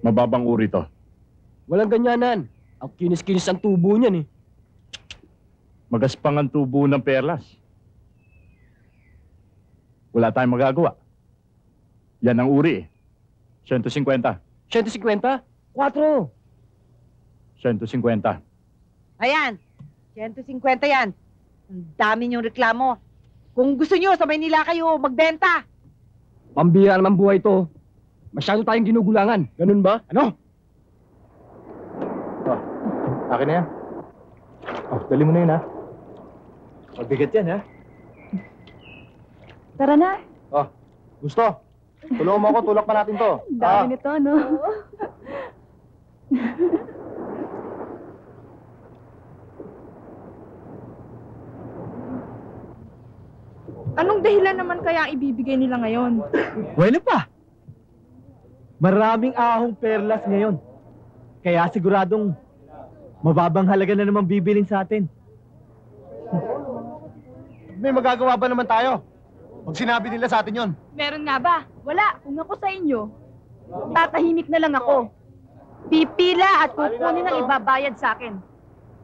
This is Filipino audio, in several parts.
Mababang uri to. Walang ganyanan. Ang kinis-kinis ang tubo niyan eh. Magaspang ang tubo ng perlas. Wala tayong magagawa. Yan ang uri eh. 150. 150? 4. 150. Ayan, 150 yan. Ang dami niyong reklamo. Kung gusto niyo, sa Maynila kayo magbenta. Pambira naman buhay to. Masyado tayong ginugulangan. Ganun ba? Ano? Oh, akin na yan. Oh, dali mo na yun, ha? Mabigat yan, ha? Tara na. Oh, gusto? Tulungan mo ako, tulak pa natin to. Dami nito, no? Anong dahilan naman kaya ibibigay nila ngayon? Bueno pa! Maraming ahong perlas ngayon. Kaya siguradong mababang halaga na naman bibilin sa atin. May magagawa ba naman tayo? Pag sinabi nila sa atin yon. Meron nga ba? Wala. Kung ako sa inyo, tatahimik na lang ako. Pipila at kukunin ang ibabayad sa akin.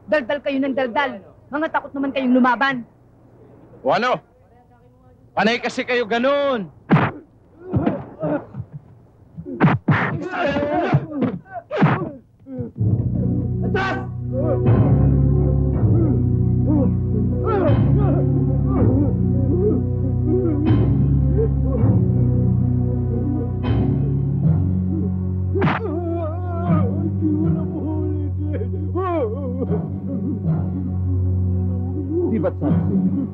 Daldal kayo ng daldal. Mga takot naman kayong lumaban. O ano? Panay kasi kayo ganun. Atras! Di ba't sabi sa inyo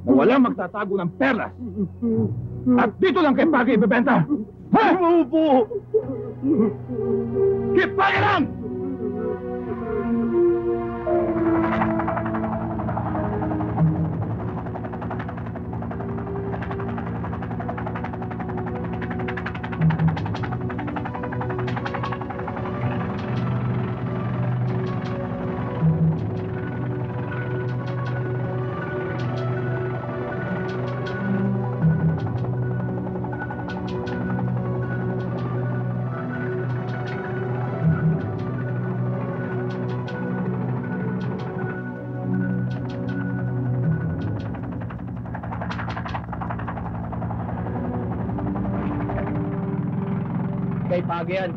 na walang magtatago ng perlas? At dito lang kay Pagay ibebenta! Ha? Upo! Kay Pagay lang! Kay Pagay yan.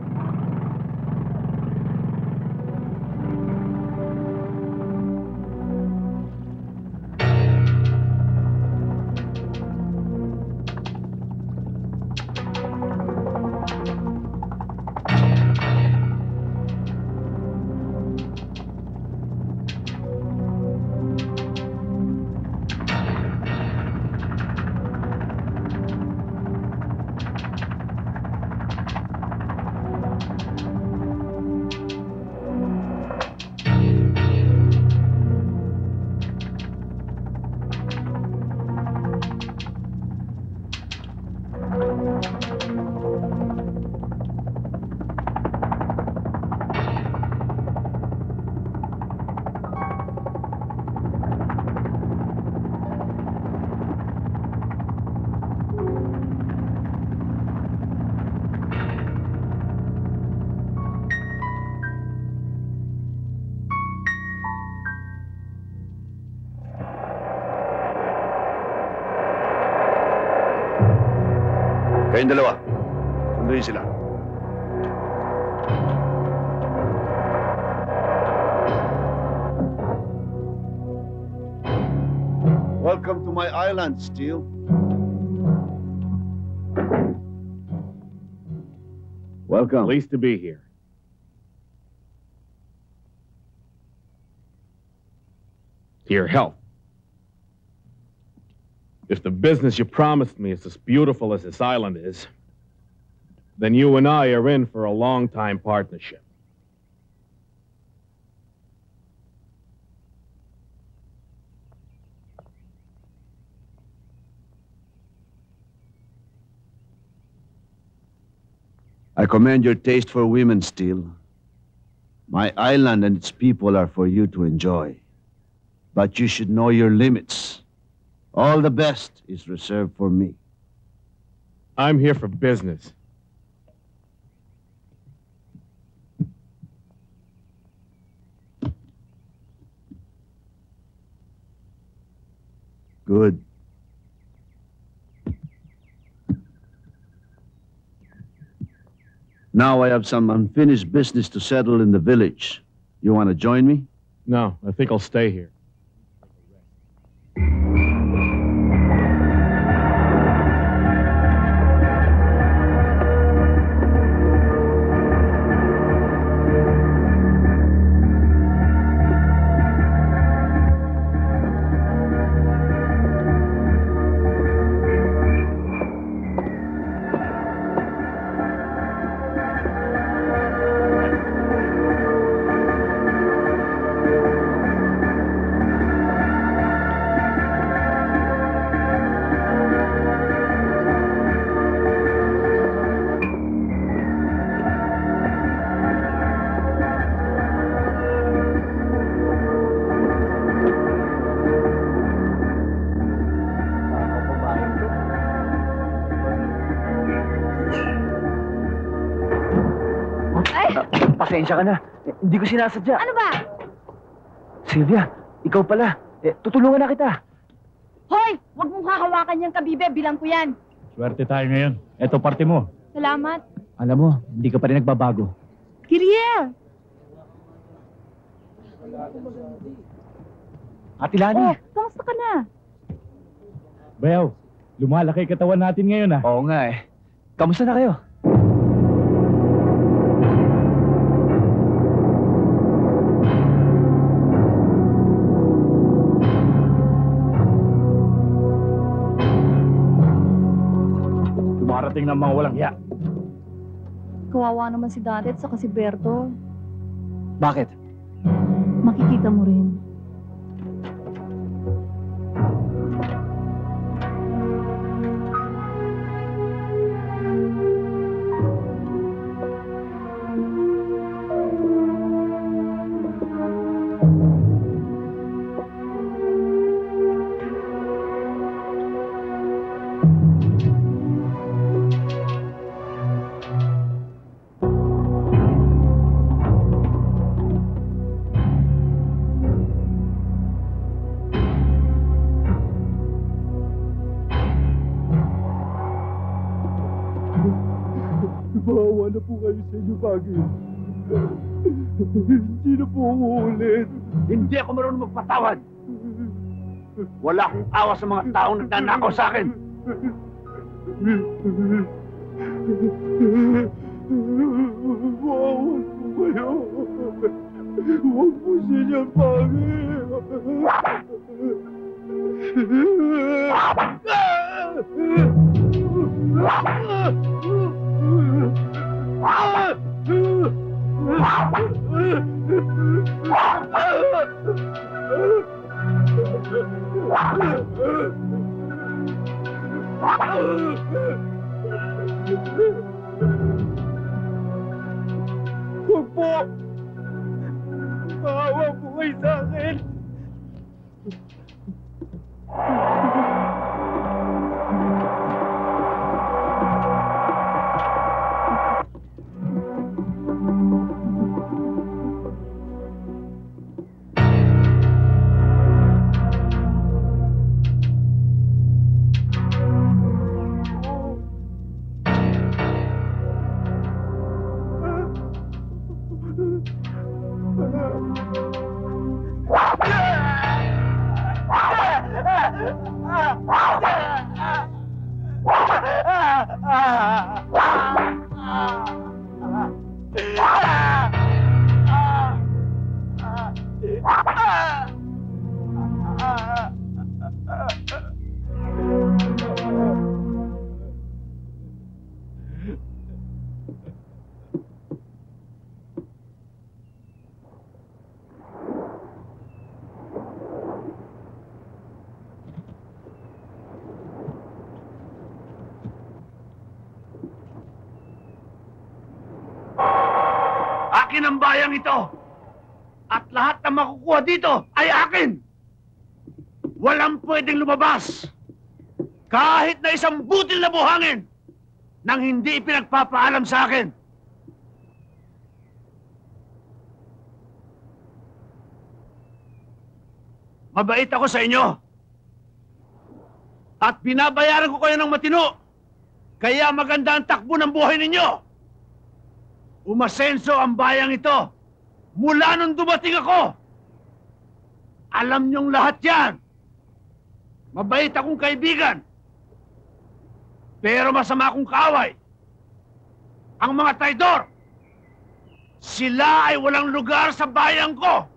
Kayong dalawa, sunduin sila. Welcome to my island, Steele. Welcome. Pleased to be here. To your health. If the business you promised me is as beautiful as this island is, then you and I are in for a long-time partnership. I commend your taste for women, Steele. My island and its people are for you to enjoy. But you should know your limits. All the best is reserved for me. I'm here for business. Good. Now I have some unfinished business to settle in the village. You want to join me? No, I think I'll stay here. Pasensya ka na. Hindi ko sinasadya. Ano ba? Sylvia, ikaw pala. Tutulungan na kita. Hoy! Huwag mong hahawakan yung kabibe, bilang ko yan. Swerte tayo ngayon. Eto parte mo. Salamat. Alam mo, hindi ka pa rin nagbabago. Kiriel! Ate Lani. Kamusta ka na? Bayaw, lumalaki katawan natin ngayon ah. Oo nga eh. Kamusta na kayo? Dumarating ng mga walang hiya. Kawawa naman si Dante at saka si Berto. Bakit? Makikita mo rin. Bawa na po kayo sa inyo bagay. Hindi na po umuulit. Hindi ako marunong magpatawad. Wala akong awa sa mga taong nagnanakaw sa akin. Bawal po kayo. Huwag po siya bagay. Huwag po! Maawa po kayo sa akin! Akin ang bayang ito. At lahat na makukuha dito ay akin. Walang pwedeng lumabas. Kahit na isang butil na buhangin nang hindi ipinagpapaalam sa akin. Mabait ako sa inyo. At binabayaran ko kayo ng matino. Kaya maganda ang takbo ng buhay ninyo. Umasenso ang bayang ito mula nung dumating ako. Alam niyong lahat yan. Mabait akong kaibigan. Pero masama akong kaaway. Ang mga traidor, sila ay walang lugar sa bayang ko.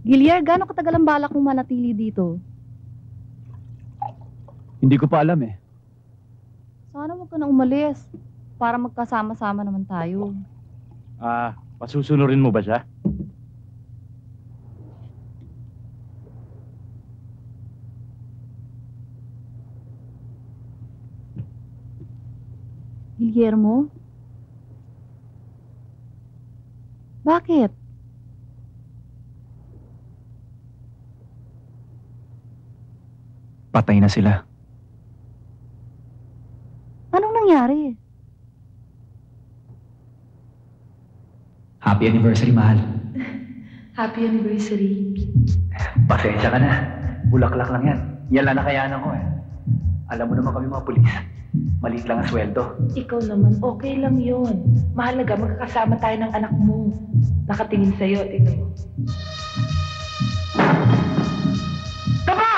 Giliar, gaano katagal ang balak mong manatili dito? Hindi ko pa alam eh. Sana huwag ka na umalis para magkasama-sama naman tayo. Pasusunurin mo ba siya? Guillermo? Bakit? Patay na sila. Anong nangyari? Happy anniversary, mahal. Happy anniversary. Pasensya ka na. Bulaklak lang yan. Yan lang nakayanan ko eh. Alam mo naman kami mga pulis. Maliit lang ang sweldo. Ikaw naman, okay lang yun. Mahalaga, magkakasama tayo ng anak mo. Nakatingin sa'yo, tingnan mo. Tama!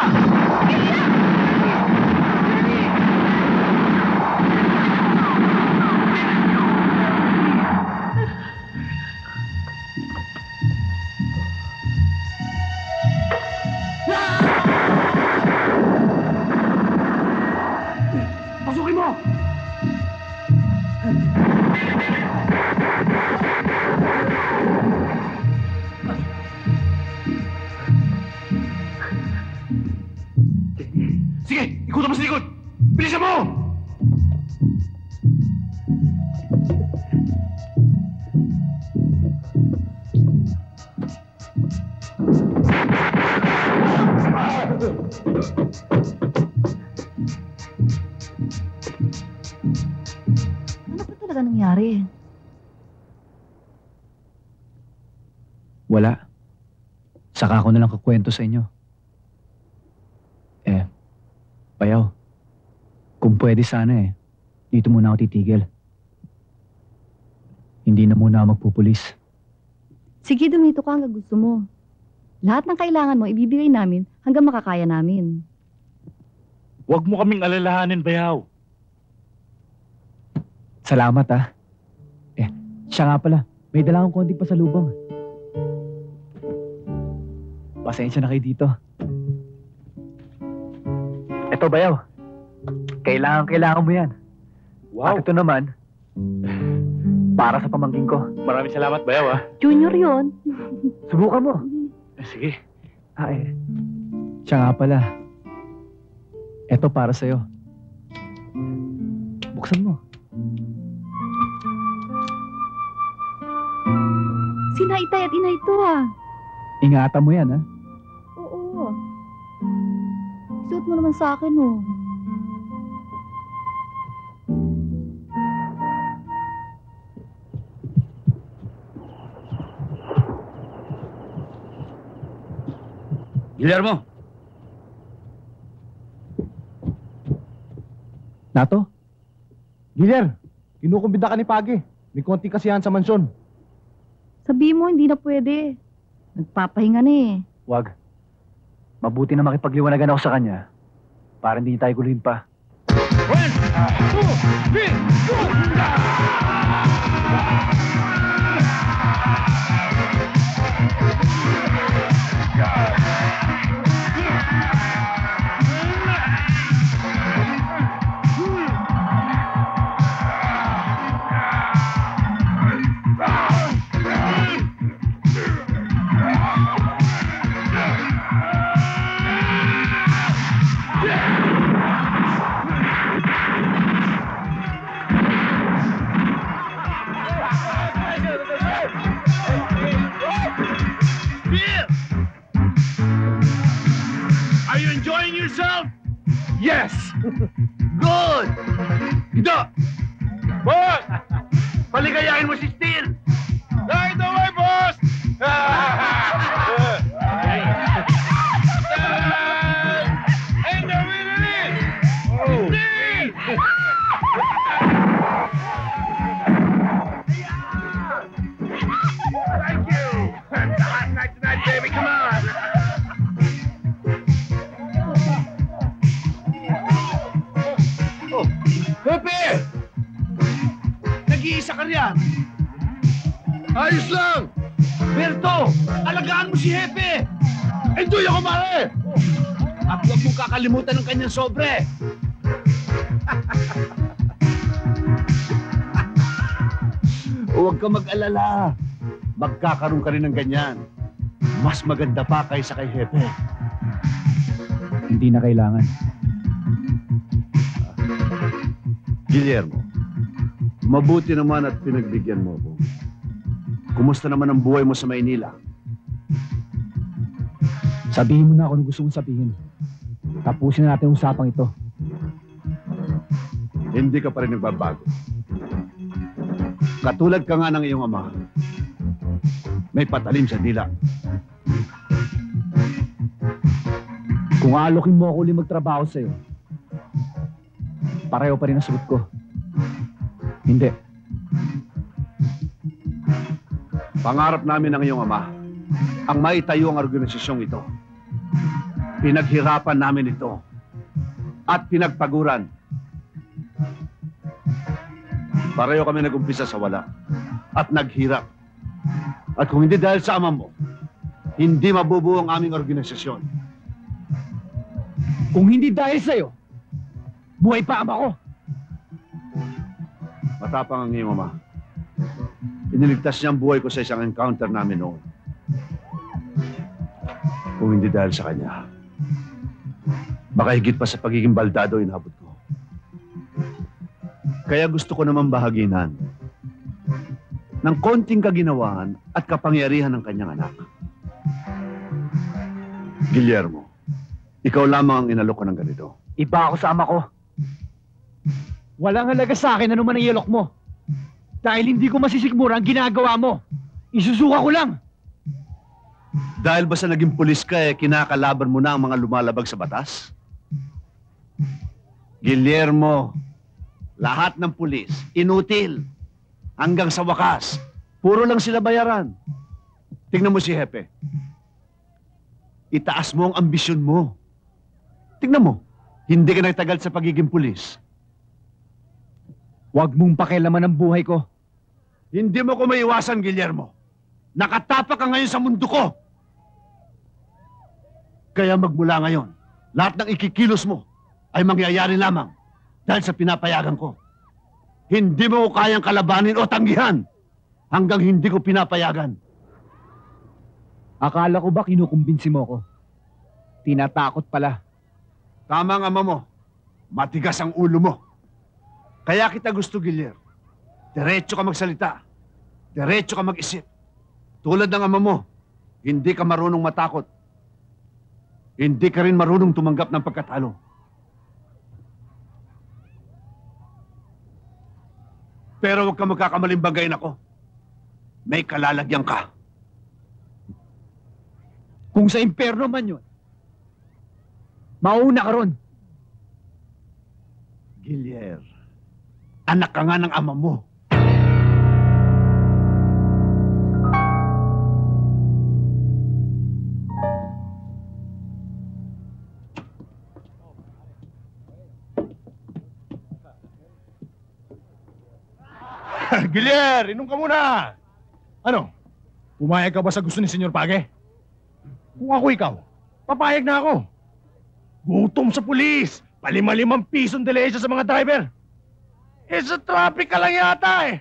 Pasukin mo! Sige, ikutan mo sa likod! Bilisan mo! Ano ba talaga nangyari? Wala. Saka ako nalang kakwento sa inyo. Bayaw. Kung pwede sana dito muna ako titigil. Hindi na muna ako magpupulis. Sige, dumito ka hanggang gusto mo. Lahat ng kailangan mo, ibibigay namin hanggang makakaya namin. Huwag mo kaming alalahanin, Bayaw. Salamat siya nga pala. May dala akong konting pasalubong. Pasensya na kayo dito. Eto, Bayaw. Kailangan mo yan. Wow. At ito naman, para sa pamangkin ko. Maraming salamat, Bayaw, Junior yon. Subukan mo. Sige. Siya nga pala. Eto para sa'yo. Buksan mo. Sina Itay at Inay to Ingatan mo yan, Oo. Suot mo naman sa akin, Guillermo! Nato? Giler, kinukumbida ka ni Pagi. May konti kasiyahan sa mansyon. Sabi mo, hindi na pwede. Nagpapahinga na eh. Wag. Mabuti na makipagliwanagan ako sa kanya para hindi tayo guluhin pa. Are you enjoying yourself? Yes! Good! Ito! Boss! Paligayahin mo si Steel! Right away, boss! And the winner is... Steve! Thank you! It's a hot night tonight, baby. Come on! Pepe! Nag-iisa ka riyan! Ayos lang! Berto! Alagaan mo si Hepe! Enjoy ako, mare! At huwag mong kakalimutan ng kanyang sobre! Huwag ka mag-alala. Magkakaroon ka rin ng ganyan. Mas maganda pa kaysa kay Hepe. Hindi na kailangan. Guillermo, mabuti naman at pinagbigyan mo ako. Kumusta naman ang buhay mo sa Maynila? Sabihin mo na kung ano gusto mong sabihin. Tapusin na natin ang usapang ito. Hindi ka pa rin nagbabago. Katulad ka nga ng iyong ama. May patalim sa dila. Kung alokin mo ako ulit magtrabaho sa'yo, pareho pa rin ang sagot ko. Hindi. Pangarap namin ng iyong ama ang maitayo ang organisasyong ito. Pinaghirapan namin ito at pinagpaguran. Pareho kami nag-umpisa sa wala at naghirap. At kung hindi dahil sa ama mo, hindi mabubuo ang aming organisasyon. Kung hindi dahil sa'yo, buhay pa ama ko. Matapang ang iyong ama. Iniligtas niya ang buhay ko sa isang encounter namin noon. Kung hindi dahil sa kanya, baka higit pa sa pagiging baldado inabot ko. Kaya gusto ko naman bahaginan ng konting kaginawaan at kapangyarihan ng kanyang anak. Guillermo, ikaw lamang ang inalok ko ng ganito. Iba ako sa ama ko. Walang halaga sa akin ano man ang ilok mo. Dahil hindi ko masisigmura ang ginagawa mo. Isusuka ko lang. Dahil ba sa naging pulis ka kinakalaban mo na ang mga lumalabag sa batas? Guillermo, lahat ng pulis, inutil. Hanggang sa wakas, puro lang sila bayaran. Tingnan mo si Hepe. Itaas mo ang ambisyon mo. Tingnan mo, hindi ka nagtagal sa pagiging pulis. Huwag mong pakialaman ang buhay ko. Hindi mo ko maiwasan, Guillermo. Nakatapak ka ngayon sa mundo ko. Kaya magmula ngayon, lahat ng ikikilos mo ay mangyayari lamang dahil sa pinapayagan ko. Hindi mo ko kayang kalabanin o tanggihan hanggang hindi ko pinapayagan. Akala ko ba kinukumbinsi mo ko? Tinatakot pala. Tama ang ama mo. Matigas ang ulo mo. Kaya kita gusto, Guillermo. Diretso ka magsalita. Diretso ka mag-isip. Tulad ng ama mo, hindi ka marunong matakot. Hindi ka rin marunong tumanggap ng pagkatalo. Pero huwag ka magkakamaling bagayin ako. May kalalagyan ka. Kung sa impyerno man yun, mauna ka ron. Guillermo, anak ka nga ng ama mo. Giler, inom ka muna. Ano? Pumayag ka ba sa gusto ni Senyor Page? Kung ako ikaw, papayag na ako. Gutom sa pulis. Palima-limang pisong delesya sa mga driver. Sa traffic ka lang yata eh.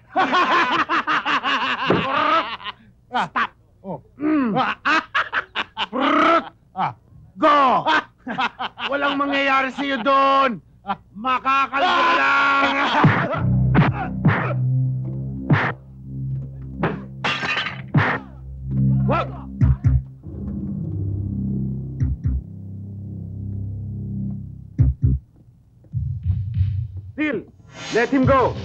Stop. Oh. Go! Walang mangyayari sa'yo doon. Makakalbo ka lang. Wag! Phil, let him go.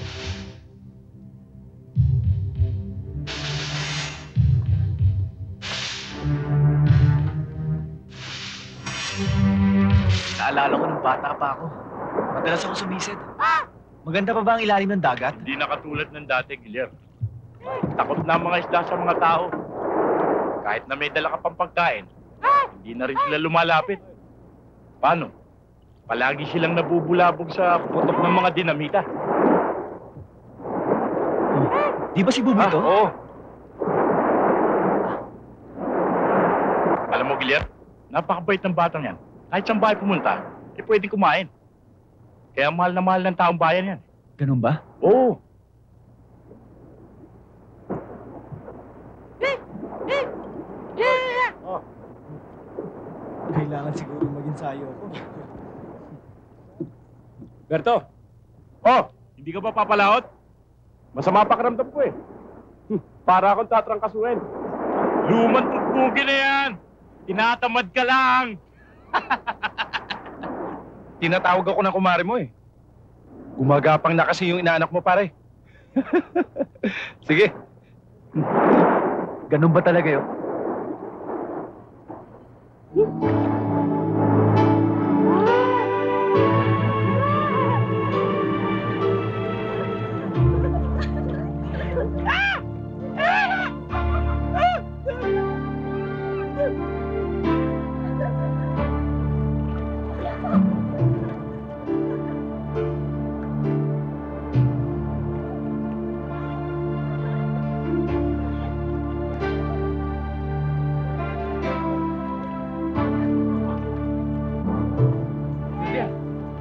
Naalala ko nung bata pa ako. Madalas ako sumisid. Maganda pa ba ang ilalim ng dagat? Hindi na katulad ng dati, Giler. Takot na ang mga isda sa mga tao. Kahit na may dala ka pang pagkain, hindi na rin sila lumalapit. Paano? Palagi silang nabubulabog sa putok ng mga dinamita. Di ba si Buboy to? Oo. Alam mo, Giler, napakabait ng batang yan. Kahit saan bahay pumunta, pwede kumain. Kaya mahal na mahal ng taong bayan yan. Ganun ba? Oo. Kailangan siguro mag-ensayo ako. Berto! Oh! Hindi ka ba papalaot? Masama pakiramdam ko eh. Para akong tatrangkasuhin. Lumang tugtugin na yan! Tinatamad ka lang! Tinatawag ako ng kumare mo eh. Gumagapang na kasi yung inaanak mo, pare. Sige. Ganun ba talaga yun?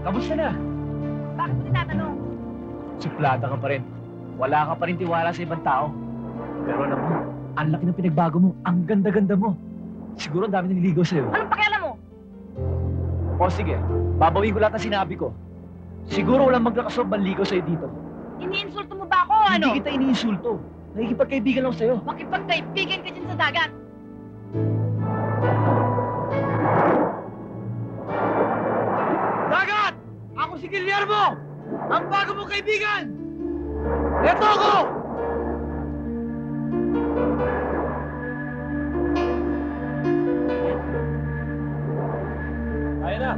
Kamusta na? Bakit mo tinatanong? Suplada ka pa rin. Wala ka pa rin tiwala sa ibang tao. Pero alam mo, ang laki ng pinagbago mo. Ang ganda-ganda mo. Siguro ang dami naliligaw sa'yo. Anong pakialam mo? O sige, babawin ko lahat ng sinabi ko. Siguro walang magkakasob manligaw sa'yo dito. Iniinsulto mo ba ako o ano? Hindi kita iniinsulto. Nakikipagkaibigan lang sa'yo. Makipagkaibigan ka dyan sa dagat. Dagat! Ako si Guillermo! Ang bago mong kaibigan! Eto ako! Kaya na!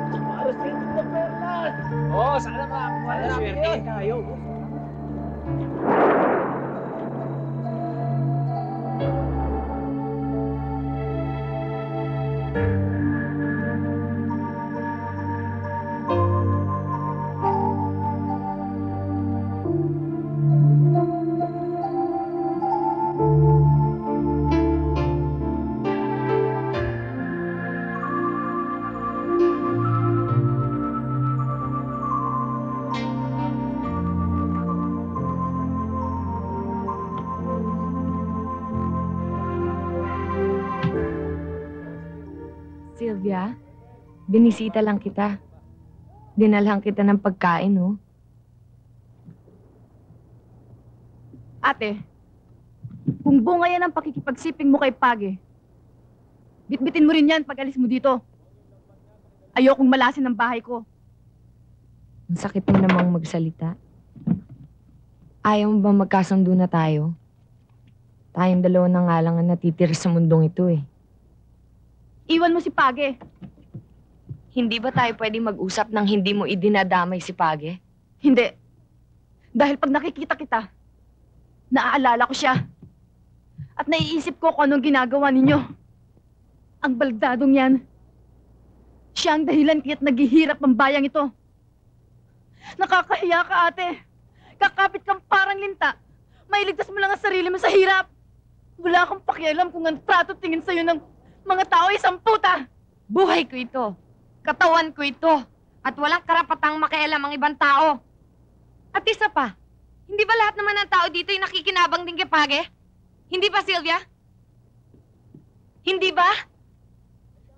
Para sa ito na perlas! Oo, sana makakuha na swerte tayo. Sylvia, binisita lang kita. Dinalhan kita ng pagkain, oh. Ate, kung bunga yan ang pakikipagsiping mo kay Page, bitbitin mo rin yan pag alis mo dito. Ayokong malasin ang bahay ko. Ang sakit mo namang magsalita. Ayaw mo ba magkasundo na tayo? Tayong dalawa na nga lang ang natitira sa mundong ito, eh. Iwan mo si Page. Hindi ba tayo pwedeng mag-usap nang hindi mo idinadamay si Page? Hindi. Dahil pag nakikita kita, naaalala ko siya. At naiisip ko kung anong ginagawa ninyo. Ang baldadong yan. Siya ang dahilan kaya't naghihirap ang bayang ito. Nakakahiya ka, ate. Kakapit kang parang linta. Mailigtas mo lang ang sarili mo sa hirap. Wala kang pakialam kung ang trato tingin sa'yo ng mga tao ay isang puta. Buhay ko ito. Katawan ko ito. At walang karapatang makialam ang ibang tao. At isa pa, hindi ba lahat naman ng tao dito ay nakikinabang din kay Page? Hindi ba, Sylvia? Hindi ba?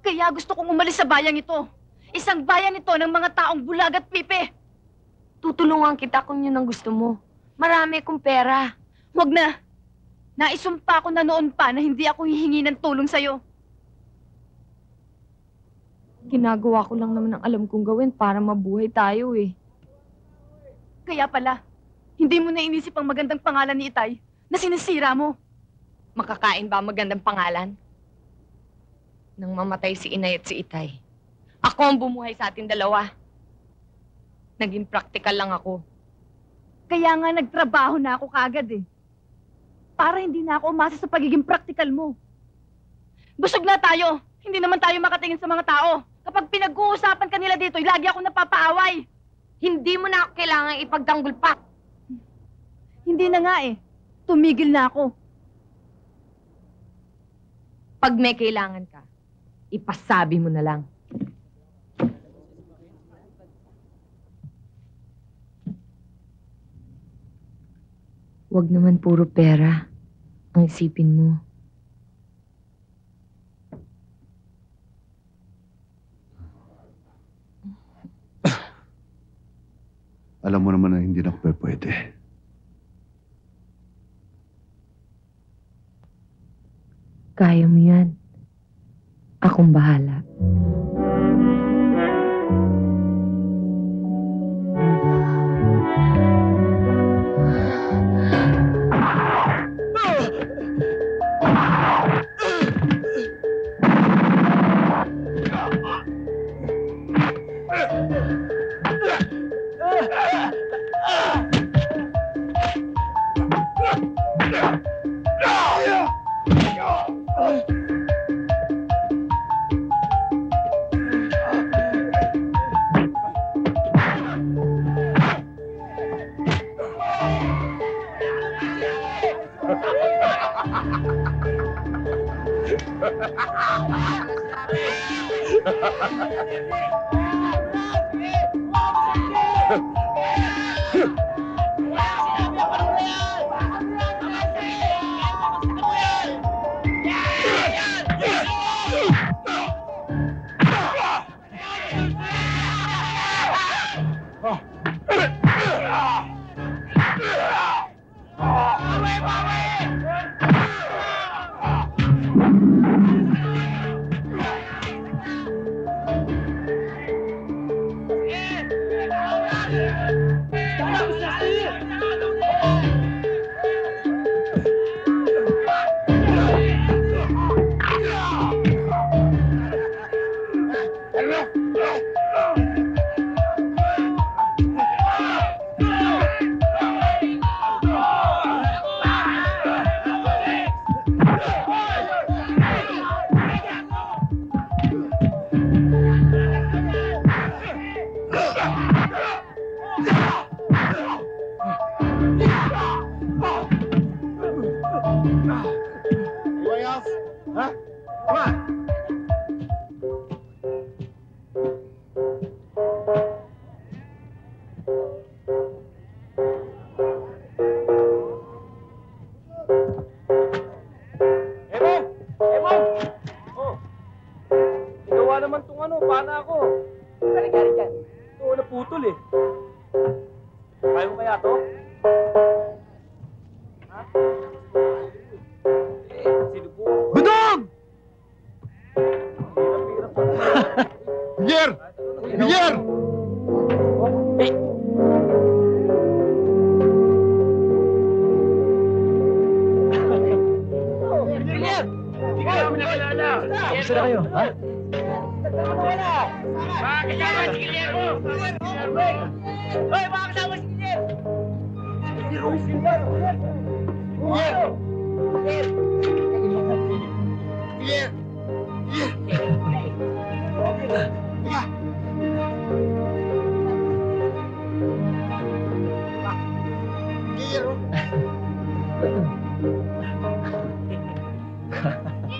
Kaya gusto kong umalis sa bayang ito. Isang bayan ito ng mga taong bulag at pipe. Tutulungan kita kung yun ang gusto mo. Marami akong pera. Huwag na. Naisumpa ko na noon pa na hindi ako hihingi ng tulong sa'yo. Ginagawa ko lang naman ang alam kong gawin para mabuhay tayo eh. Kaya pala, hindi mo na inisip ang magandang pangalan ni Itay na sinisira mo. Makakain ba ang magandang pangalan? Nang mamatay si Inay at si Itay, ako ang bumuhay sa ating dalawa. Naging practical lang ako. Kaya nga nagtrabaho na ako kaagad eh. Para hindi na ako umasa sa pagiging practical mo. Busog na tayo. Hindi naman tayo makatingin sa mga tao. Kapag pinag-uusapan ka nila dito, lagi ako napapaaway. Hindi mo na ako kailangan ipagtanggol pa. Hindi na nga eh. Tumigil na ako. Pag may kailangan ka, ipasabi mo na lang. Huwag naman puro pera ang isipin mo. Alam mo naman na hindi na ako pwede. Kaya mo yan. Akong bahala.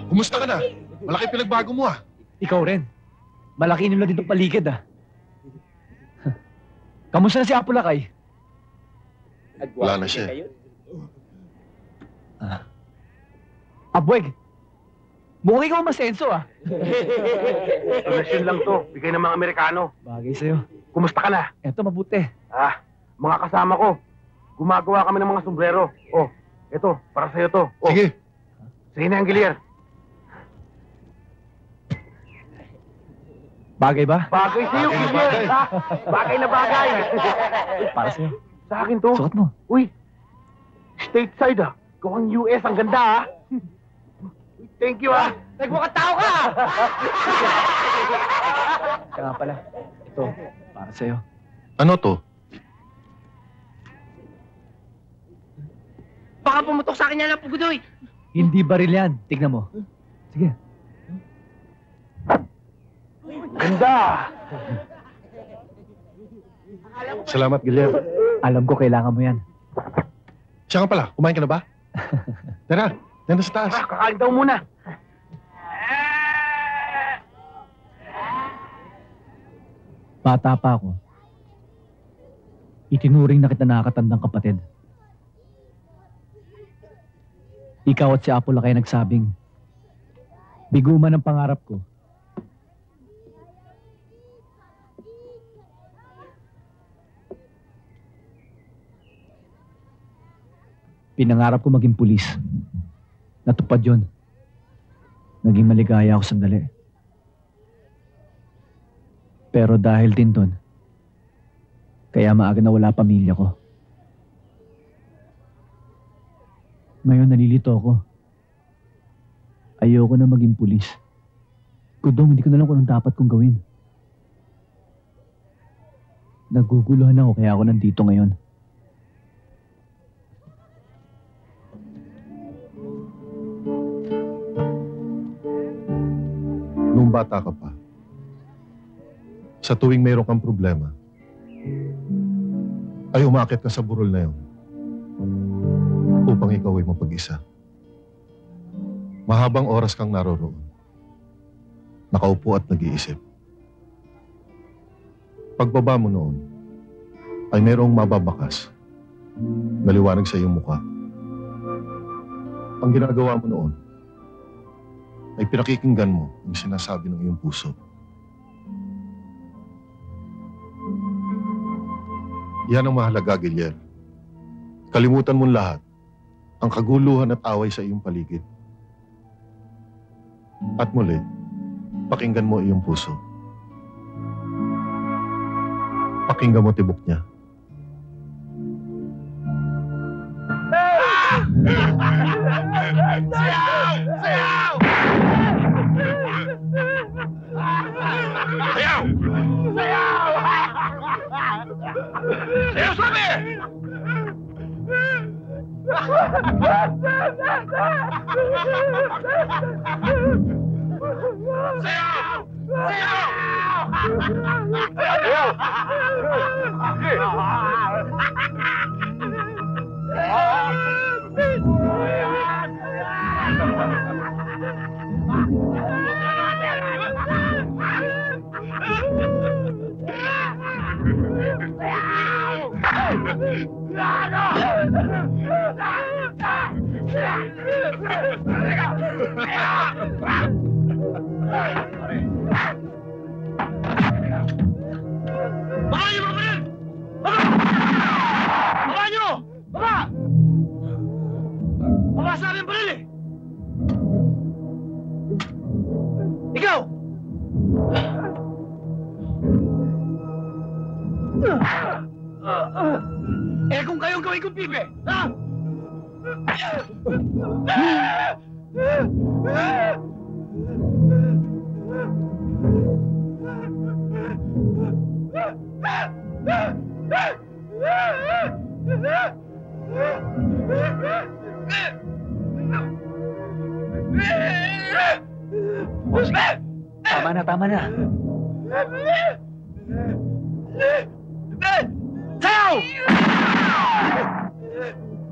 Kumusta ka na? Malaki pinagbago mo ah. Ikaw rin. Malaki nila dito paligid ah. Kamusta na si Apo Lakay? Wala na siya. Abweg, mukhang ikaw masenso ah. Donasyon lang to. Bigay ng mga Amerikano. Bagay sa'yo. Kumusta ka na? Eto, mabuti. Mga kasama ko. Gumagawa kami ng mga sombrero. Oh, ito. Para sa'yo to. Oh. Sige. Sige na, Angelier. Bagay ba? Bagay sa'yo, Angelier. Bagay na bagay. Para sa'yo. Sa akin to. Sukat mo. Uy. Stateside ah. Gawang US. Ang ganda ah. Thank you ah. Nagmukatao ka. Kaya nga pala. Ito, para sa'yo. Ano to? Baka pumutok sa akin yan ang pugudoy. Hindi baril yan. Tignan mo. Sige. Ganda. Salamat, Guillermo. Alam ko kailangan mo yan. Siya nga pala, kumain ka na ba? Tara, nandun sa taas. Kakain daw muna. Bata pa ako. Itinuring na kita nakakatandang kapatid. Ikaw at si Apo Lakay nagsabing, biguman ang pangarap ko. Pinangarap ko maging pulis. Natupad yun. Naging maligaya ako sandali. Pero dahil din doon, kaya maaga nawala pamilya ko. Ngayon nalilito ako. Ayoko na maging pulis. Kudong, hindi ko na alam kung anong dapat kong gawin. Naguguluhan ako kaya ako nandito ngayon. Nung bata ka pa, sa tuwing mayroon kang problema, ay umakit ka sa burol na yun upang ikaw ay mapag-isa. Mahabang oras kang naroroon, nakaupo at nag-iisip. Pagbaba mo noon, ay mayroong mababakas na liwanag sa iyong mukha. Ang ginagawa mo noon, ay pinakikinggan mo yung sinasabi ng iyong puso. Yan ang mahalaga, Guillermo. Kalimutan mo lahat ang kaguluhan at away sa iyong paligid. At muli, pakinggan mo iyong puso. Pakinggan mo tibok niya. Sayaw! Sayaw! Sayaw! Sayaw sabi! Sayaw! Sayaw! Baka niyo ba rin? Baka niyo! Baka! Baka sa amin pa rin eh! Ikaw! Eh kung kayong gawin kong pibe, ha? Tama na, tama na. Sayaw!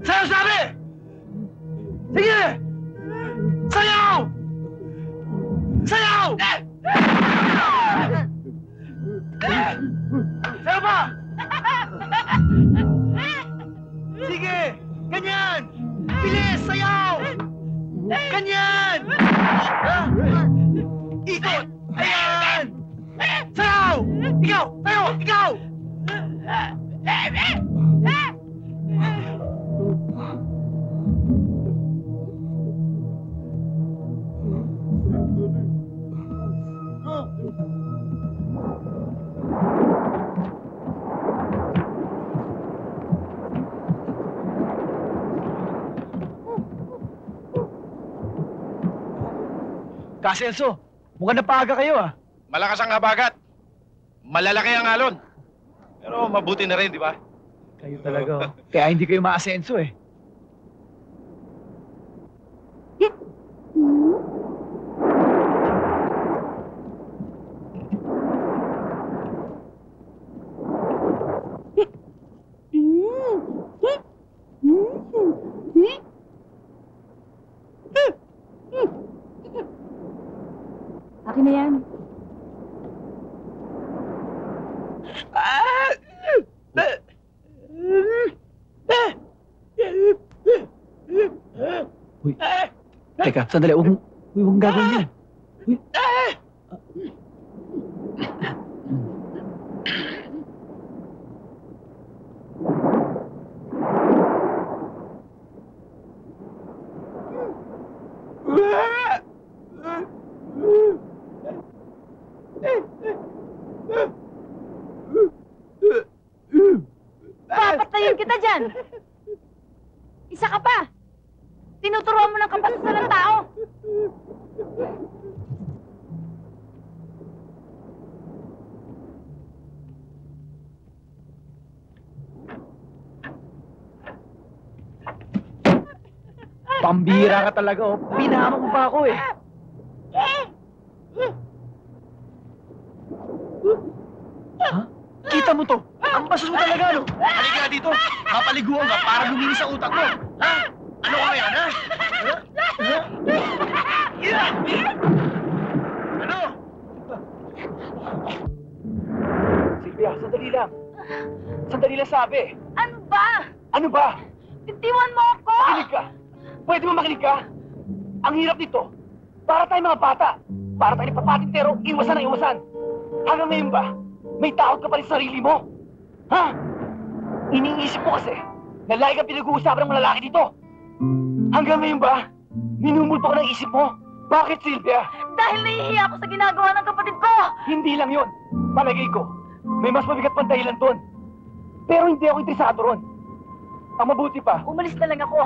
Sayaw sabi! Sige! Sayaw! Sayo pa! Sige! Ganyan! Bilis! Sayaw! Ganyan! Ikot! Ayan! Sayaw! Ikaw! Tayo! Ikaw! Kaselso, mukhang napaga kayo ah. Malakas ang habagat. Malalaki ang alon. Pero mabuti na rin, di ba? Kayo talaga. Kaya hindi kayo maasenso eh. Akin na yan. Uy, teka, sandali. Huwag mong gagawin yan. Uy. Papatayin kita dyan! Isa ka pa! Tinuturuan mo ng kapasasa ng tao! Pambira ka talaga oh. Pinama mo pa ako eh. Ha? Kita mo to? Ang bastos mo talaga, no? Halika na dito. Papaliguan ka para luminis sa utak mo. Ha? Ano ka yan, ha? Ano? Silvia, sandali lang. Sandali lang sabi. Ano ba? Ano ba? Bitiwan mo ako! Makinig ka. Pwede mo makinig ka? Ang hirap nito. Para tayong mga bata. Para tayo nagpapatintero, iwasan ang iwasan. Hanggang ngayon ba, may takot ka pa rin sa sarili mo? Ha? Iniisip ko kasi na lagi kang pinag-uusapan ng mga lalaki dito. Hanggang ngayon ba, minumulto ka ng isip mo? Bakit, Silvia? Dahil nahihiya ako sa ginagawa ng kapatid ko! Hindi lang yon. Palagay ko, may mas mabigat pang dahilan doon. Pero hindi ako interesado ron. Ang mabuti pa, Umalis na lang ako.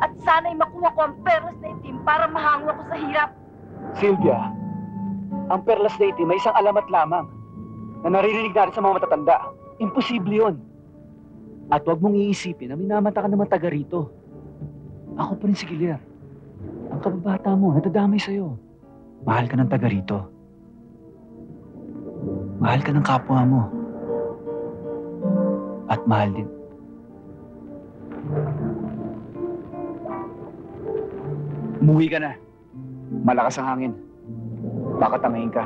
At sana'y makuha ko ang perlas na itim para mahango ako sa hirap. Silvia, ang perlas na itim may isang alamat lamang na naririnig natin sa mga matatanda. Imposible yun. At huwag mong iisipin na minamata ka naman taga rito. Ako pa rin si Giler. Ang kababata mo, nadadamay sa'yo. Mahal ka ng taga rito. Mahal ka ng kapwa mo. At mahal din. Umuwi ka na. Malakas ang hangin. Baka tamayin ka.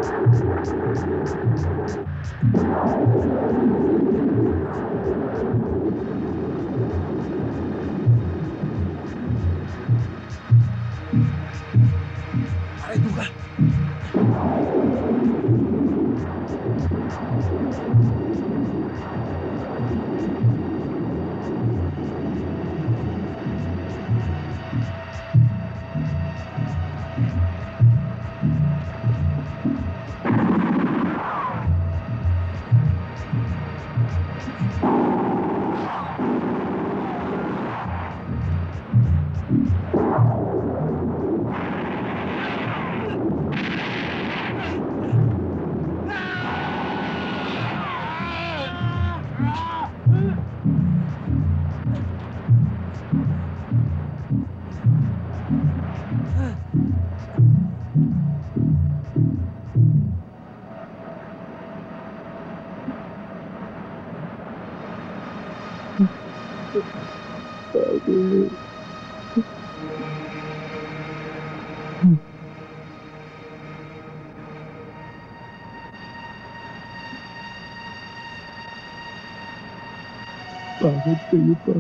Pare, duga. Bakit kayo pa?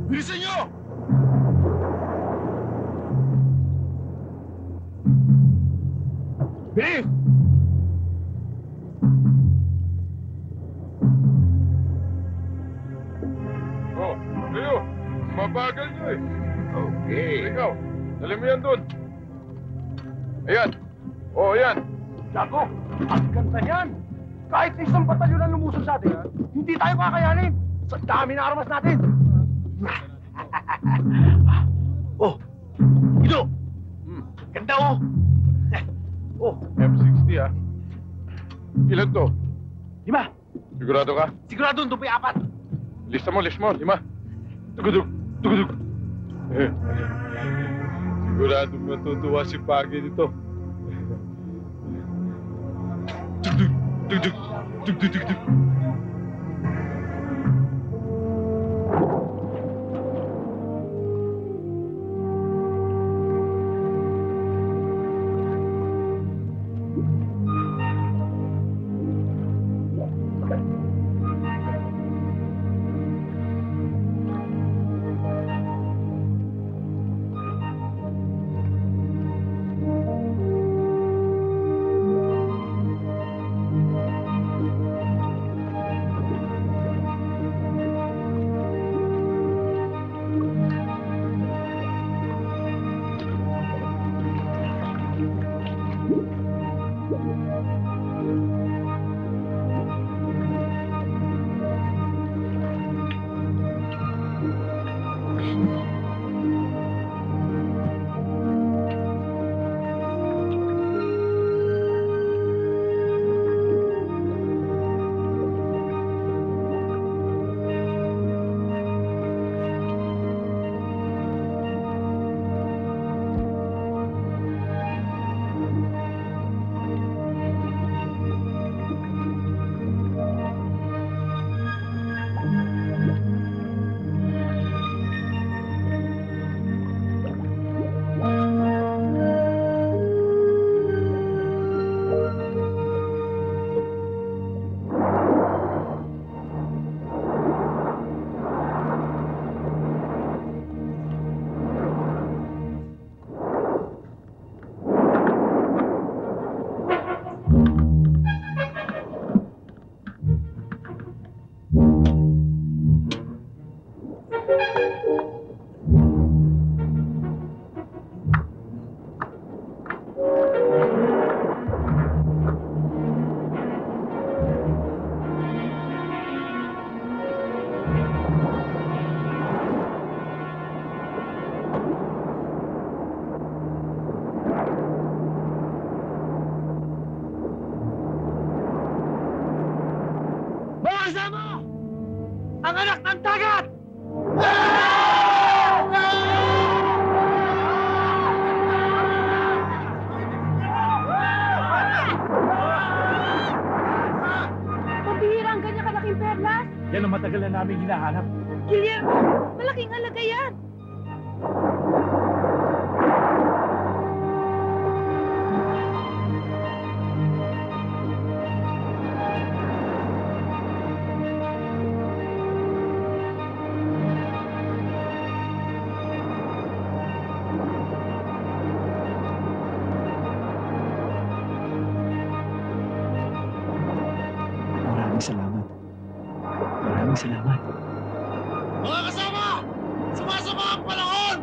Bilisan nyo! Bilis! Oh, kayo! Mabagal nyo eh. Okay. Ikaw, dali mo yan dun. Ayan. Oh, ayan. Jago, ang ganda niyan. Kahit na isang batalyon ang lumusong sa atin, hindi tayo kakayanin. Sa dami na armas natin. Oh, Guido! Ganda oh! Oh, M60 ah. Ilan to? 5. Sigurado ka? Sigurado, doon pa 4. Lista mo, 5. Tugudug, tugudug. Sigurado matutuwa si Pagi dito. Tugdug, tugdug, tugdug, tugdug. anak ng dagat! Pabihira ang ganyan kalaking perlas. Yan ang matagal na namin hinahanap. Guillermo, malaking halaga yan. Maraming salamat. Maraming salamat. Mga kasama! Sumasama ang panahon!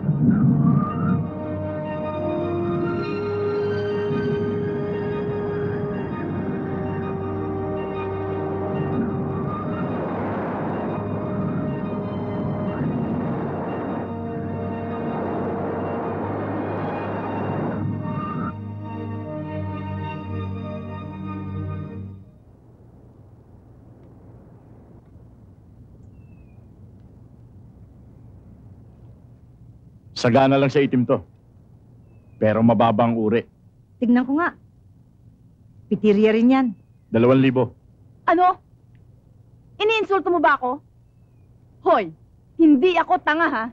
Sagana lang sa itim to. Pero mababang uri. Tignan ko nga. Pitirya rin yan. 2,000. Ano? Iniinsulto mo ba ako? Hoy, hindi ako tanga ha.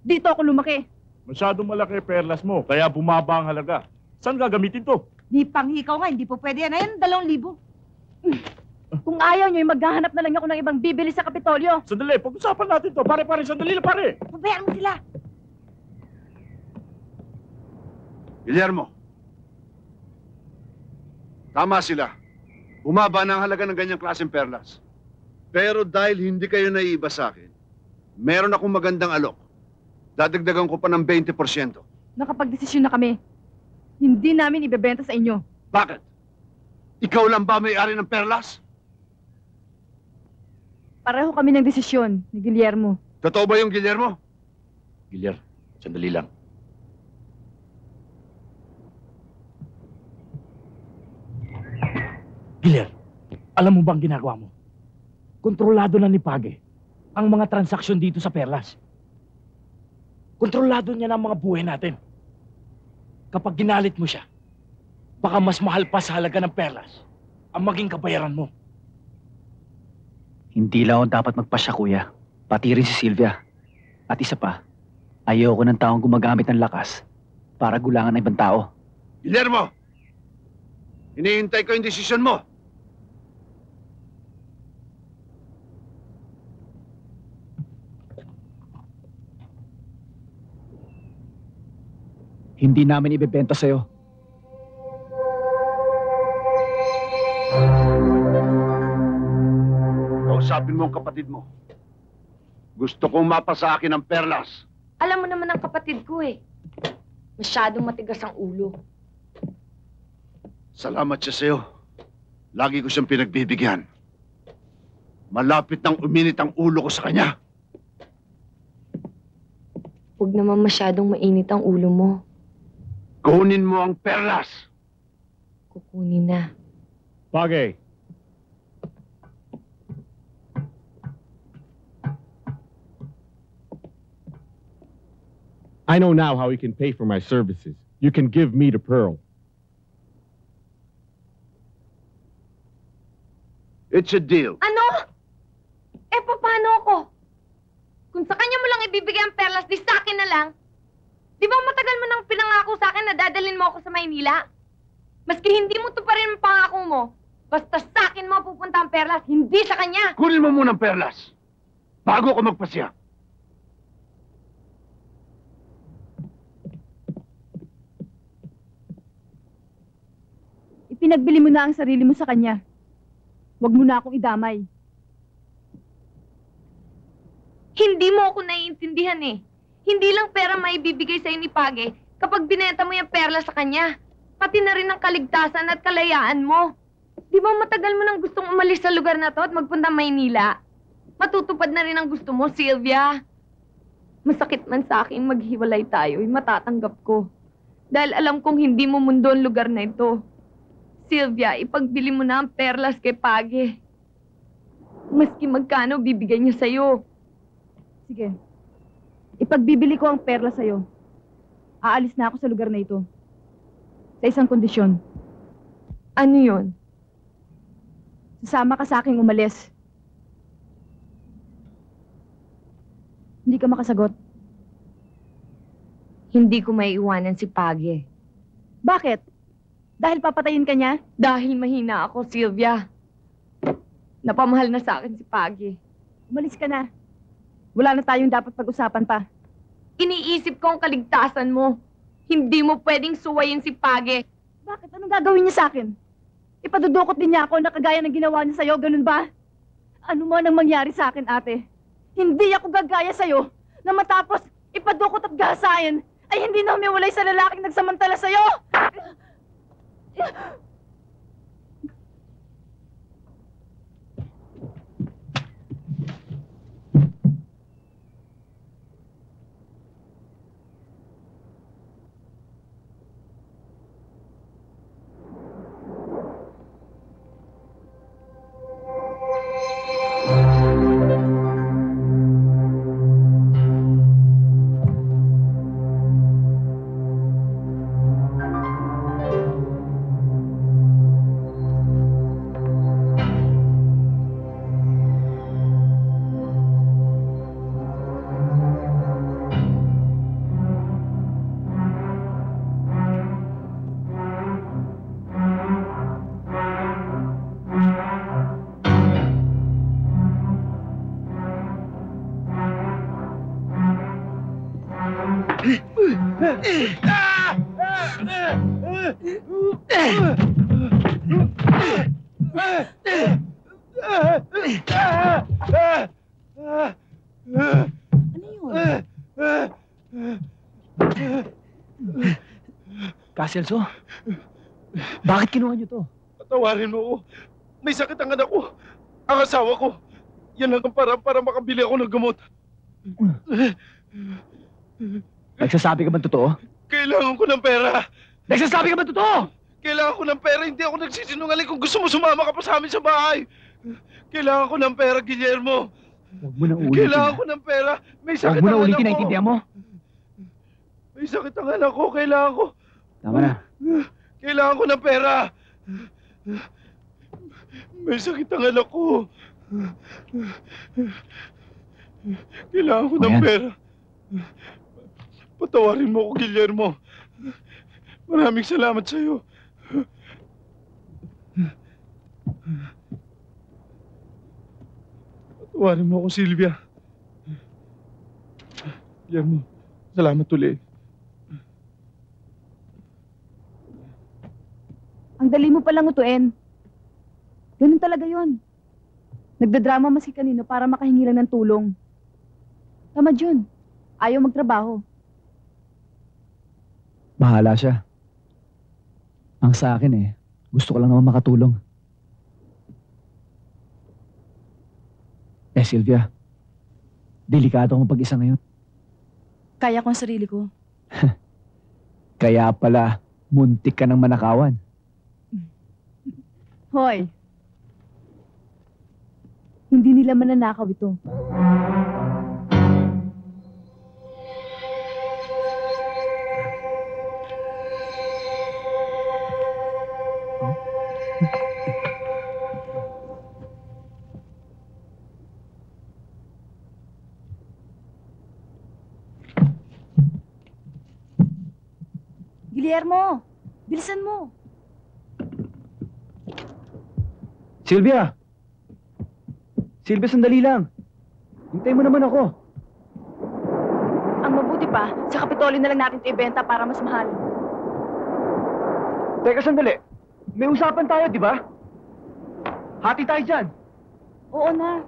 Dito ako lumaki. Masyadong malaki perlas mo, kaya bumaba ang halaga. Saan gagamitin to? Di panghikaw nga, hindi po pwede yan. Ayun, 2,000. Kung ayaw nyo, maghahanap na lang ako ng ibang bibili sa Kapitolyo. Sandali, pag-usapan natin to. Pare, sandali lang, pare. Pabayaan mo sila. Guillermo, tama sila. Bumaba na ang halaga ng ganyang klaseng perlas. Pero dahil hindi kayo naiiba sa akin, meron akong magandang alok. Dadagdagan ko pa ng 20%. Nakapag-desisyon na kami. Hindi namin ibebenta sa inyo. Bakit? Ikaw lang ba may-ari ng perlas? Pareho kami ng desisyon ni Guillermo. Totoo ba yung Guillermo? Guillermo, sandali lang. Guillermo, alam mo bang ginagawa mo? Kontrolado na ni Page ang mga transaksyon dito sa perlas. Kontrolado niya na ang mga buhay natin. Kapag ginalit mo siya, baka mas mahal pa sa halaga ng perlas ang maging kabayaran mo. Hindi lang ako dapat magpasya, kuya. Pati rin si Sylvia. At isa pa, ayoko ng taong gumagamit ng lakas para gulangan ng ibang tao. Guillermo! Hinihintay ko yung desisyon mo. Hindi namin ibebenta sa'yo. Kausapin mo ang kapatid mo. Gusto kong mapa sa akin ang perlas. Alam mo naman ang kapatid ko eh. Masyadong matigas ang ulo. Salamat siya sa'yo. Lagi ko siyang pinagbibigyan. Malapit nang uminit ang ulo ko sa kanya. Huwag naman masyadong mainit ang ulo mo. Kunin mo ang perlas. Kukunin na. Page. I know now how you can pay for my services. You can give me the pearl. It's a deal. Ano? Eh, paano ako? Kung sa kanya mo lang ibibigay ang perlas, di sa akin na lang. Di ba matagal mo nang pinangako sa akin na dadalhin mo ako sa Maynila? Maski hindi mo to pa rin ang pangako mo, basta sa akin mo pupunta ang perlas, hindi sa kanya. Kunin mo muna ang perlas. Bago ako magpasya. Ipinagbili mo na ang sarili mo sa kanya. Huwag mo na akong idamay. Hindi mo ako naiintindihan eh. Hindi lang pera maibibigay sa'yo ni Page kapag binenta mo yung perla sa kanya. Pati na rin ang kaligtasan at kalayaan mo. Di ba matagal mo nang gustong umalis sa lugar na to at magpunta Maynila? Matutupad na rin ang gusto mo, Sylvia. Masakit man sa akin maghiwalay tayo, matatanggap ko. Dahil alam kong hindi mo mundo ang lugar na ito. Sylvia, ipagbili mo na ang perlas kay Page. Maski magkano bibigay niya sa'yo. Sige. Ipagbibili ko ang perla sa'yo. Aalis na ako sa lugar na ito. Sa isang kondisyon. Ano yun? Sasama ka sa aking umalis. Hindi ka makasagot. Hindi ko maiiwanan si Page. Bakit? Dahil papatayin ka niya? Dahil mahina ako, Sylvia. Napamahal na sa akin si Page. Umalis ka na. Wala na tayong dapat pag-usapan pa. Iniisip ko ang kaligtasan mo. Hindi mo pwedeng suwayin si Page. Bakit? Anong gagawin niya sa akin? Ipadudukot din niya ako na kagaya ng ginawa niya sa'yo, ganun ba? Ano man ang mangyari sa akin, ate? Hindi ako gagaya sa'yo na matapos ipadukot at gahasain ay hindi na humiwalay sa lalaking nagsamantala sa'yo! Celso, bakit kinuha niyo to? Patawarin mo ako. May sakit ang anak ko. Ang asawa ko. Yan lang ang para makabili ako ng gamot. Nagsasabi ka ba totoo? Kailangan ko ng pera. Nagsasabi ka ba totoo? Kailangan ko ng pera. Hindi ako nagsisinungaling. Kung gusto mo, sumama ka pa sa amin sa bahay. Kailangan ko ng pera, Guillermo. Huwag mo na ulitin. Kailangan ko ng pera. May sakit ang anak ko. Huwag mo na ulitin, ko. naiintindihan mo? May sakit ang anak ko. Kailangan ko. Tama na. Kailangan ko ng pera. May sakit ang anak ko. Kailangan ko ng pera. Patawarin mo ako, Guillermo. Maraming salamat sa'yo. Patawarin mo ako, Sylvia. Guillermo, salamat ulit. Ang dali mo palang utuin. Ganun talaga yon. Nagdadrama maski kanino para makahingi lang ng tulong. Tamad yun. Ayaw magtrabaho. Bahala siya. Ang sa akin gusto ko lang naman makatulong. Sylvia, delikado akong pag-isa ngayon. Kaya ko ang sarili ko. Kaya pala, muntik ka ng manakawan. Hoy. Hindi nila mananakaw ito. Guillermo, bilisan mo. Sylvia! Sylvia, sandali lang. Hintay mo naman ako. Ang mabuti pa, sa Kapitolyo na lang natin ito ibenta para mas mahal. Teka, sandali. May usapan tayo, di ba? Hati tayo dyan. Oo na.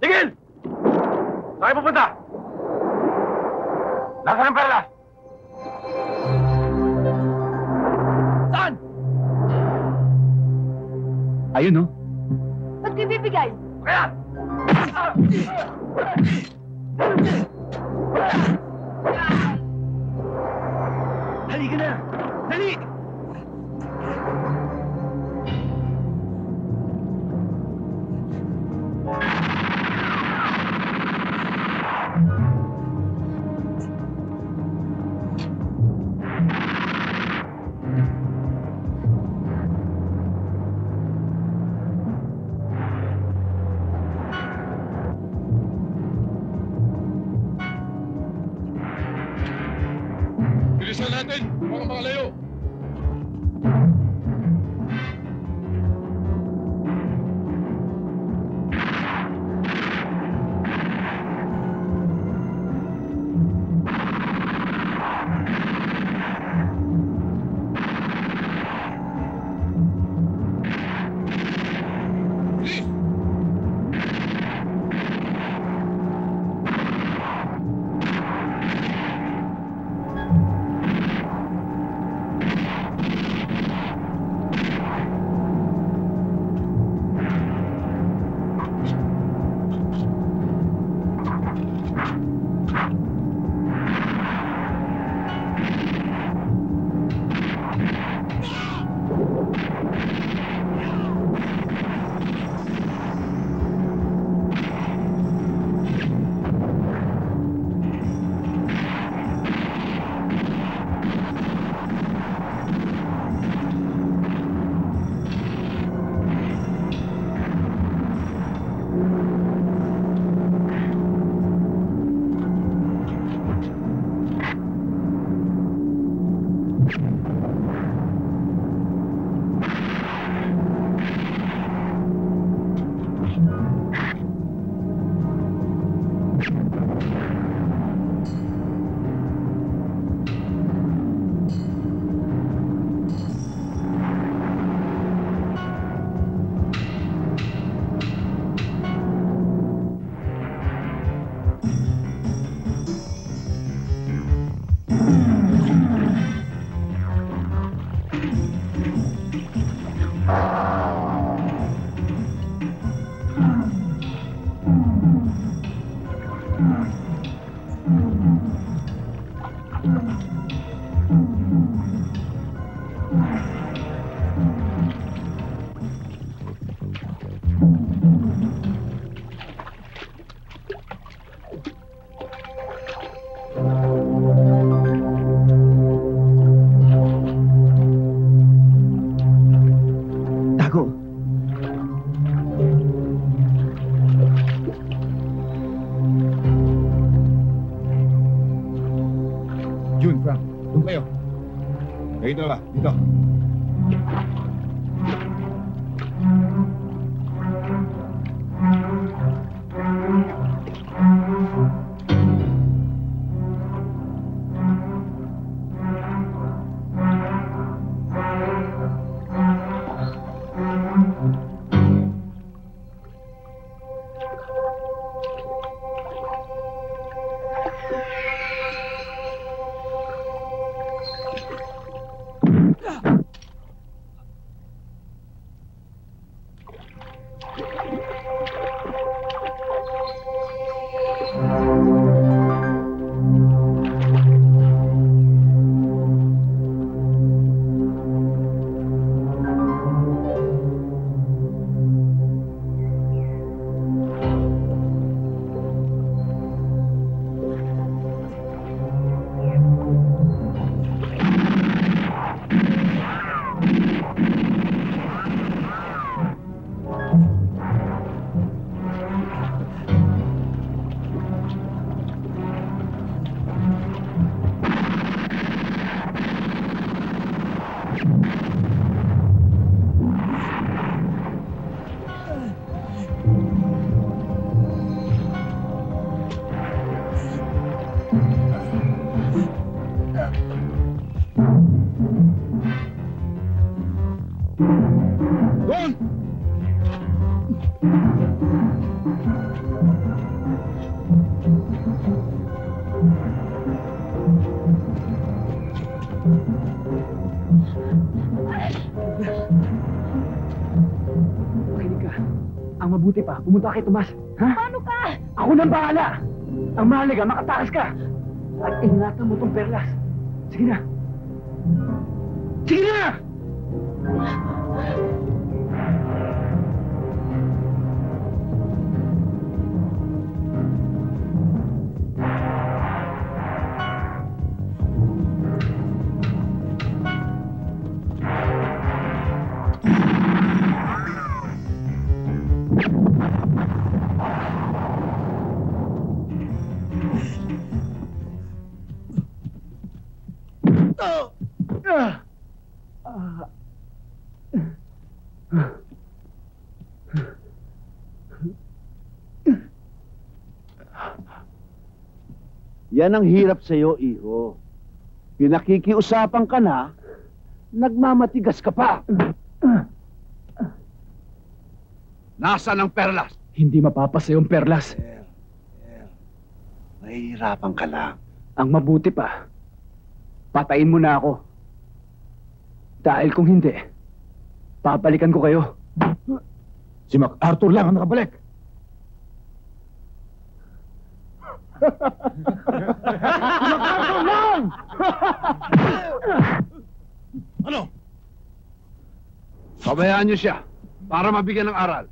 Tigil! Saan kayo pupunta? Nasaan ang pera? Saan? Ayun, no? Ba't ko ibibigay? Kaya! Halika na! Dali! Bilisan natin! Mga makalayo! June, Frank, doon kayo. Kayo dalawa, dito. Doon! Makinig ka. Ang mabuti pa, pumunta kay Tomas. Ha? Paano ka? Ako nang bahala. Ang mahalaga, makatakas ka. At ingatan mo tong perlas. Sige na. Sige na! Yan ang hirap sa'yo, iho. Pinakikiusapan ka na, nagmamatigas ka pa. Nasaan ang perlas? Hindi mapapasa yung perlas. Nahihirapan ka lang. Ang mabuti pa, patayin mo na ako. Dahil kung hindi, papalikan ko kayo. Si MacArthur lang ang nakabalik. MacArthur lang! Ano? Pabayaan niyo siya para mabigyan ng aral.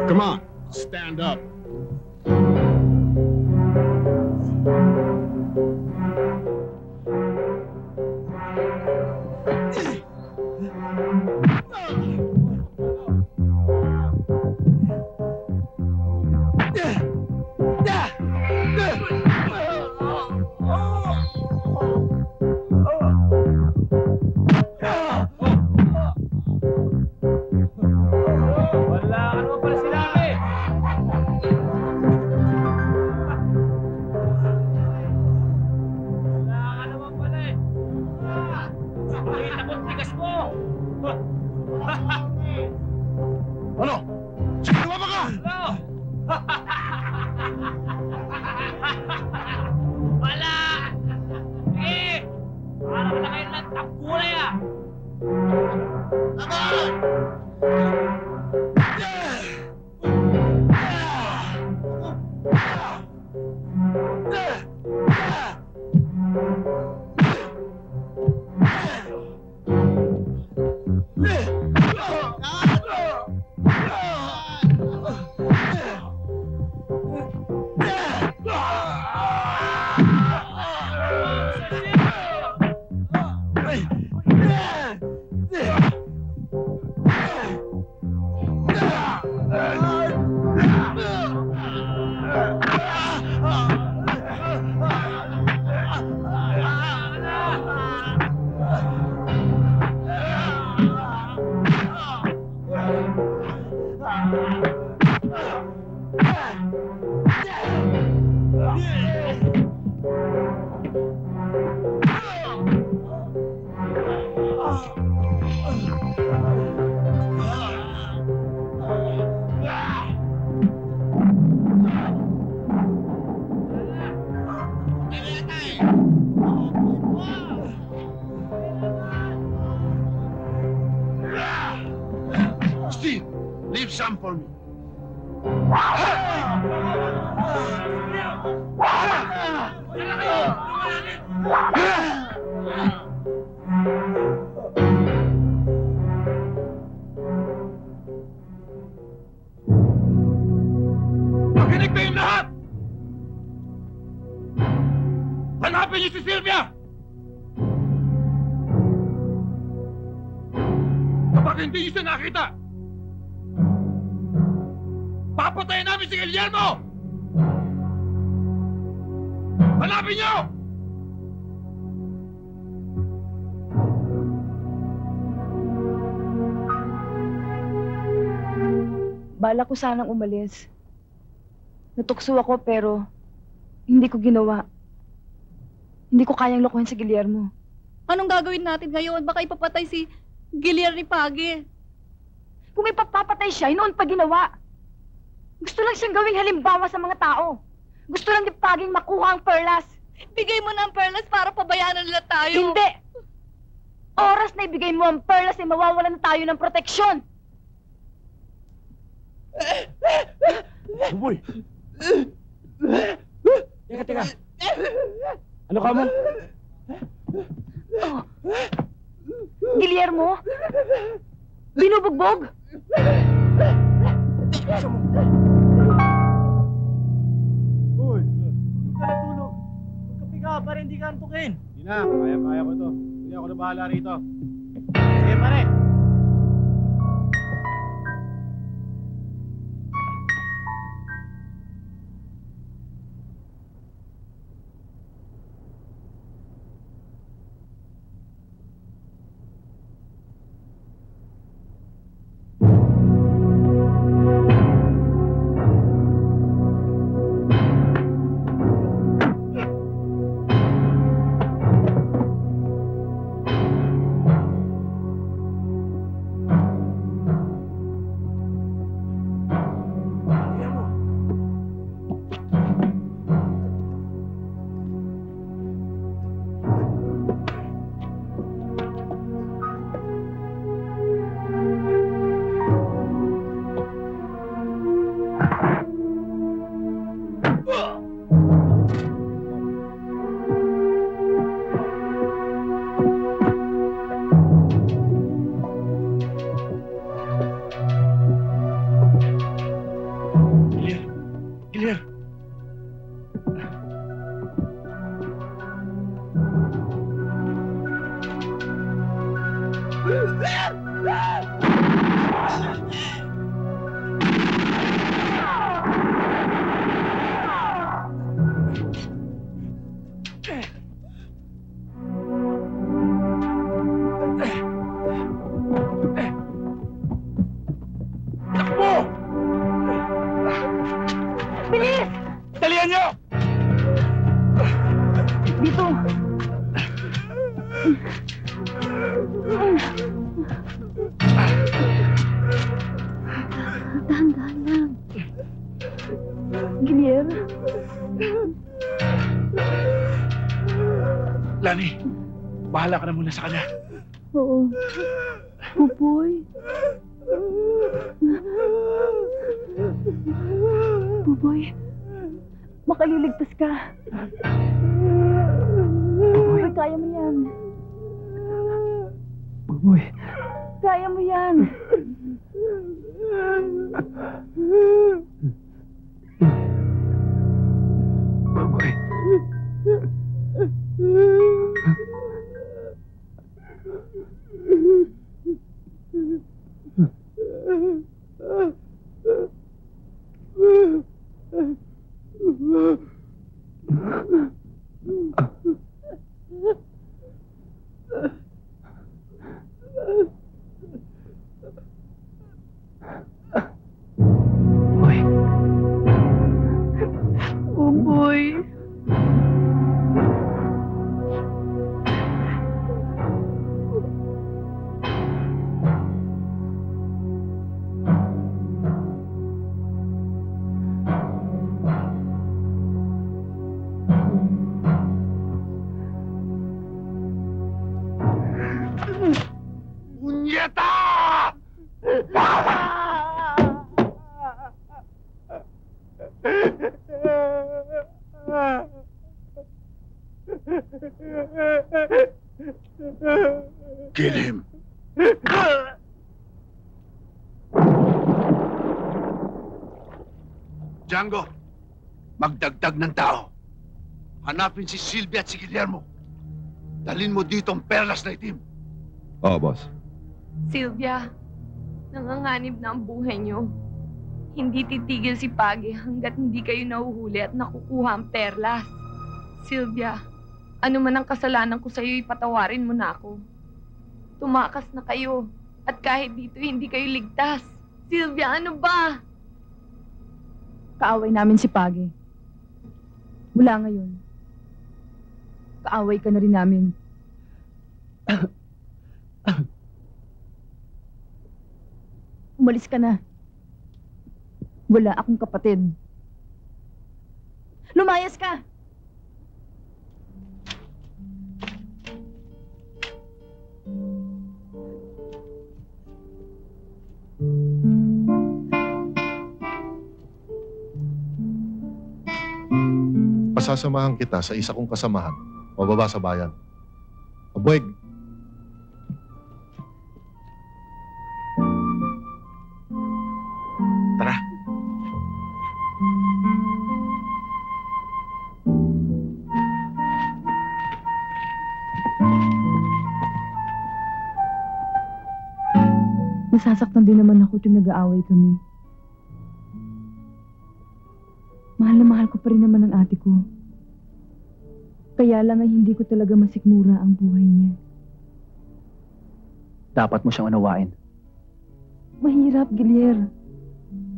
Come on, stand up. Ano? Sige, lumaba ka! Wala! Eh! Parang na kayo ng tangkulay ah! Steve, leave some for me. Makinig kayong lahat! Hanapin niyo si Sylvia! Kapag hindi niyo siya nakita, papatayin namin si Guillermo! Hanapin niyo! Bala ko sanang umalis. Natukso ako pero hindi ko ginawa. Hindi ko kayang lokohin si Guillermo. Anong gagawin natin ngayon? Baka ipapatay si Guillermo Page. Kung ipapapatay siya, noon pa ginawa. Gusto lang siyang gawing halimbawa sa mga tao. Gusto lang ni Paging makuha ang perlas. Bigay mo na ang perlas para pabayaan nila tayo. Hindi! Oras na ibigay mo ang perlas ay mawawalan na tayo ng proteksyon. Buboy! Teka. Ano ka mo? Oh. Guillermo? Binubugbog? Uy! Tulog ka na tulog. Magkapi ka para hindi ka antukin. Hindi na, kaya ko to. Hindi ako na bahala rito. Sige pare! Bilis! Dalihan niyo! Dito! Dahan-dahan lang. Guillermo? Lani, bahala ka na muna sa kanya. Oo. Pupoy. Pupoy. Makaliligtas ka. Pupoy, kaya mo yan. Pupoy. Kaya mo yan. Pupoy. Pupoy. Punyeta! Kill him. Django, magdagdag ng tao. Hanapin si Sylvia at si Guillermo. Dalhin mo dito ang perlas na itim. Oo, boss. Sylvia, nanganganib na ang buhay niyo. Hindi titigil si Page hanggat hindi kayo nahuhuli at nakukuha ang perlas. Sylvia, ano man ang kasalanan ko sa'yo, ipatawarin mo na ako. Tumakas na kayo. At kahit dito, hindi kayo ligtas. Sylvia, ano ba? Kaaway namin si Page. Mula ngayon, kaaway ka na rin namin. Umalis ka na. Wala akong kapatid. Lumayas ka! pasasamahan kita sa isa kong kasamahan, pababa sa bayan. Abueg! Tara. Nasasaktan din naman ako tuwing nag-aaway kami. Mahal na mahal ko pa rin naman ang ate ko. Kaya lang ay hindi ko talaga masikmura ang buhay niya. Dapat mo siyang unawain. Mahirap, Gilier.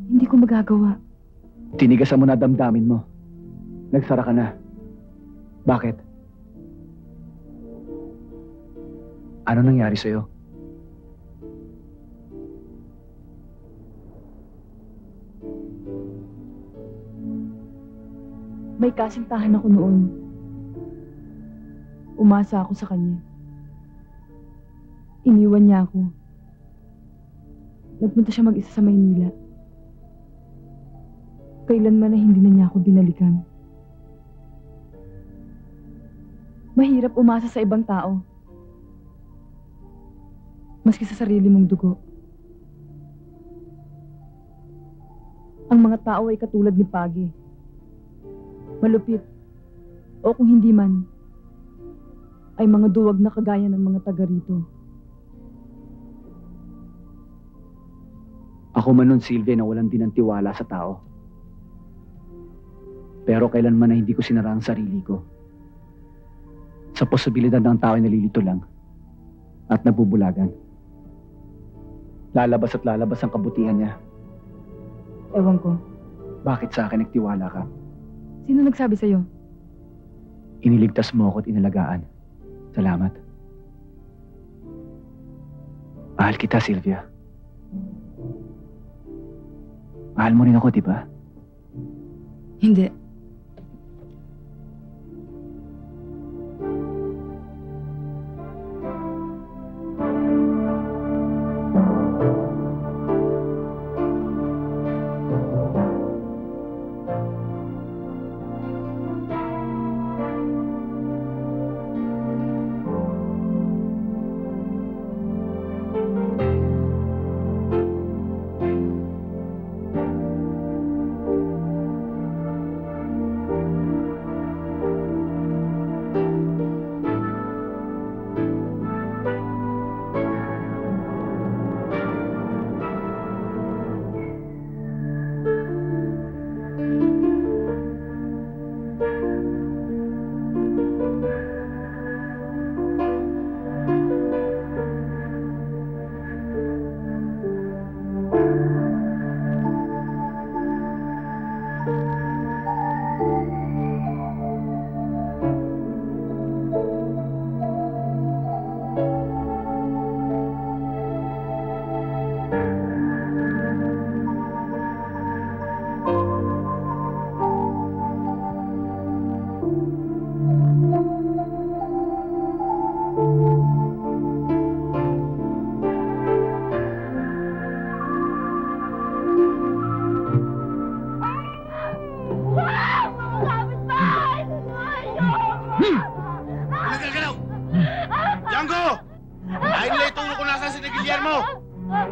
Hindi ko magagawa. Tinigasan mo na damdamin mo. Nagsara ka na. Bakit? Ano nangyari sa'yo? May kasintahan ako noon. Umasa ako sa kanya. Iniwan niya ako. Nagpunta siya mag-isa sa Maynila. Kailanman na hindi na niya ako binalikan. Mahirap umasa sa ibang tao. Maski sa sarili mong dugo. Ang mga tao ay katulad ni Pagi. Malupit, o kung hindi man, ay mga duwag na kagaya ng mga taga rito. Ako man nun, Sylvia, na walang din ng tiwala sa tao. Pero kailanman na hindi ko sinara ang sarili ko. Sa posibilidad ng tao ay nalilito lang at nabubulagan. Lalabas at lalabas ang kabutihan niya. Ewan ko. Bakit sa akin nagtiwala ka? Sino nagsabi sa'yo? Iniligtas mo ako at inalagaan. Salamat. Mahal kita, Sylvia. Mahal mo rin ako, di ba? Hindi.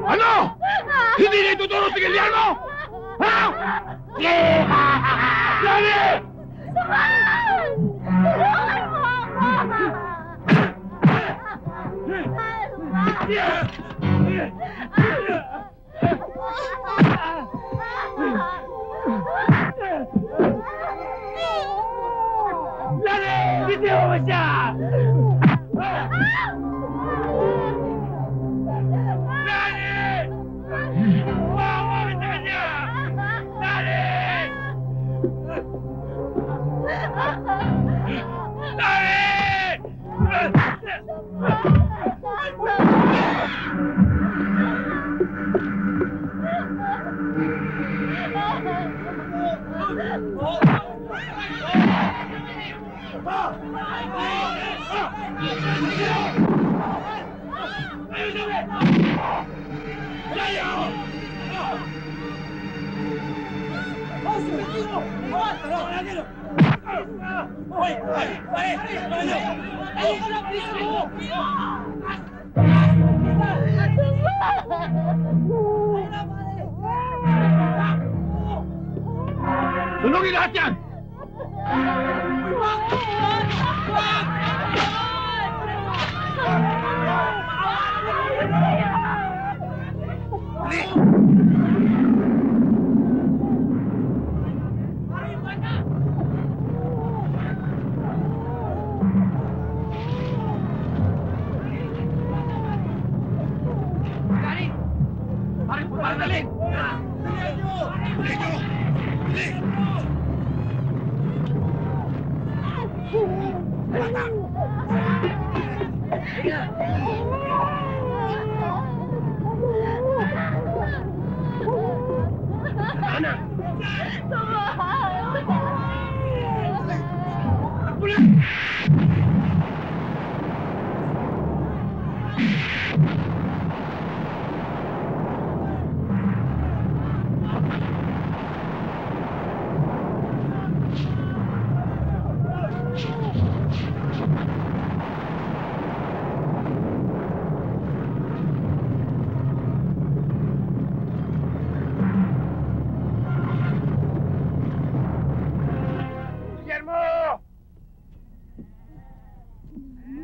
Ano? Hindi na ituturo si Guillermo? Ha? Lani! Suman! Tulungan mo ako! Lani! Hindi mo siya! Tulungin lahat yan!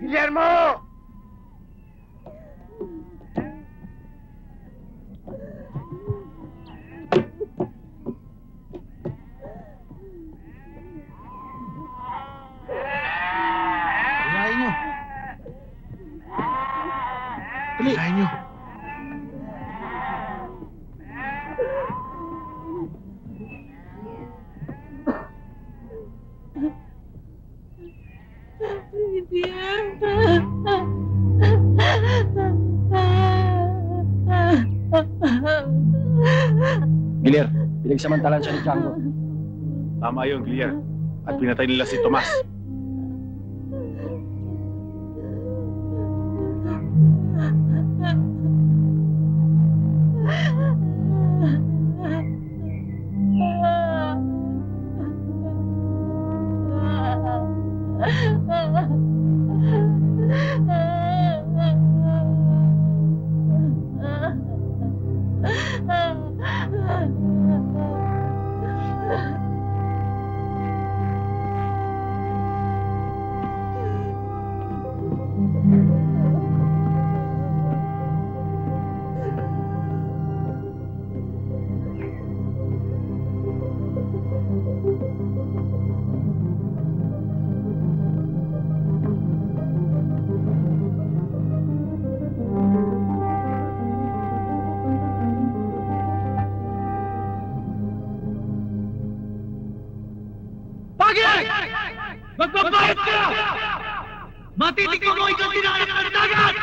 Guillermo! Hilahin nyo. Hilahin nyo. Gilir, pinagsamantalan siya ni Django. Tama yun, Gilir. At pinatay nila si Tomas. Magbabayad ka! Matitikman mo ikaw tinahan ng dagat!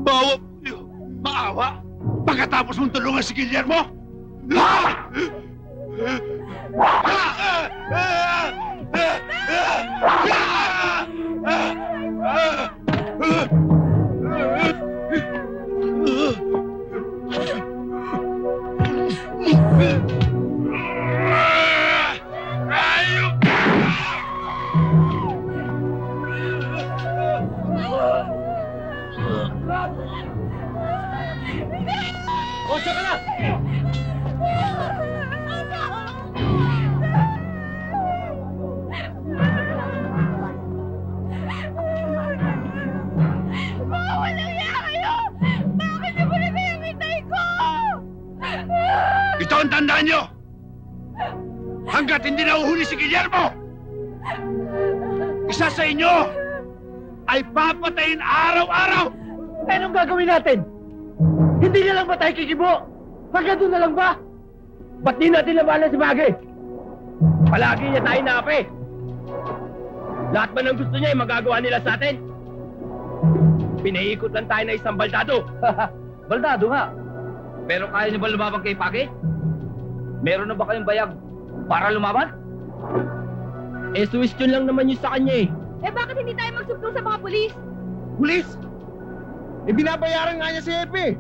Bawa mo kayo. Maawa? Pagkatapos mong tulungan si Guillermo? Ha? Kotse ka na! Walang iya kayo! Bakit niyo po na pinakitay ko? Ito ang tandaan nyo! Hanggat hindi nahuhuli si Guillermo, isa sa inyo ay papatayin araw-araw! Anong gagawin natin? Hindi na lang ba tayo kikibo? Hanggang doon na lang ba? Ba't di natin labanan si Bagay? Palagi niya tayo naapi. Lahat ba ng gusto niya ay magagawa nila sa atin? Pinaikot lang tayo na isang baldado. Baldado nga. Pero kaya niyo ba lumaban kay Pagi? Meron na ba kayong bayag para lumaban? Eh, suwestyon lang naman yun sa kanya eh. Eh bakit hindi tayo magsumbong sa mga pulis? Pulis? Eh, binabayaran nga niya si Epe.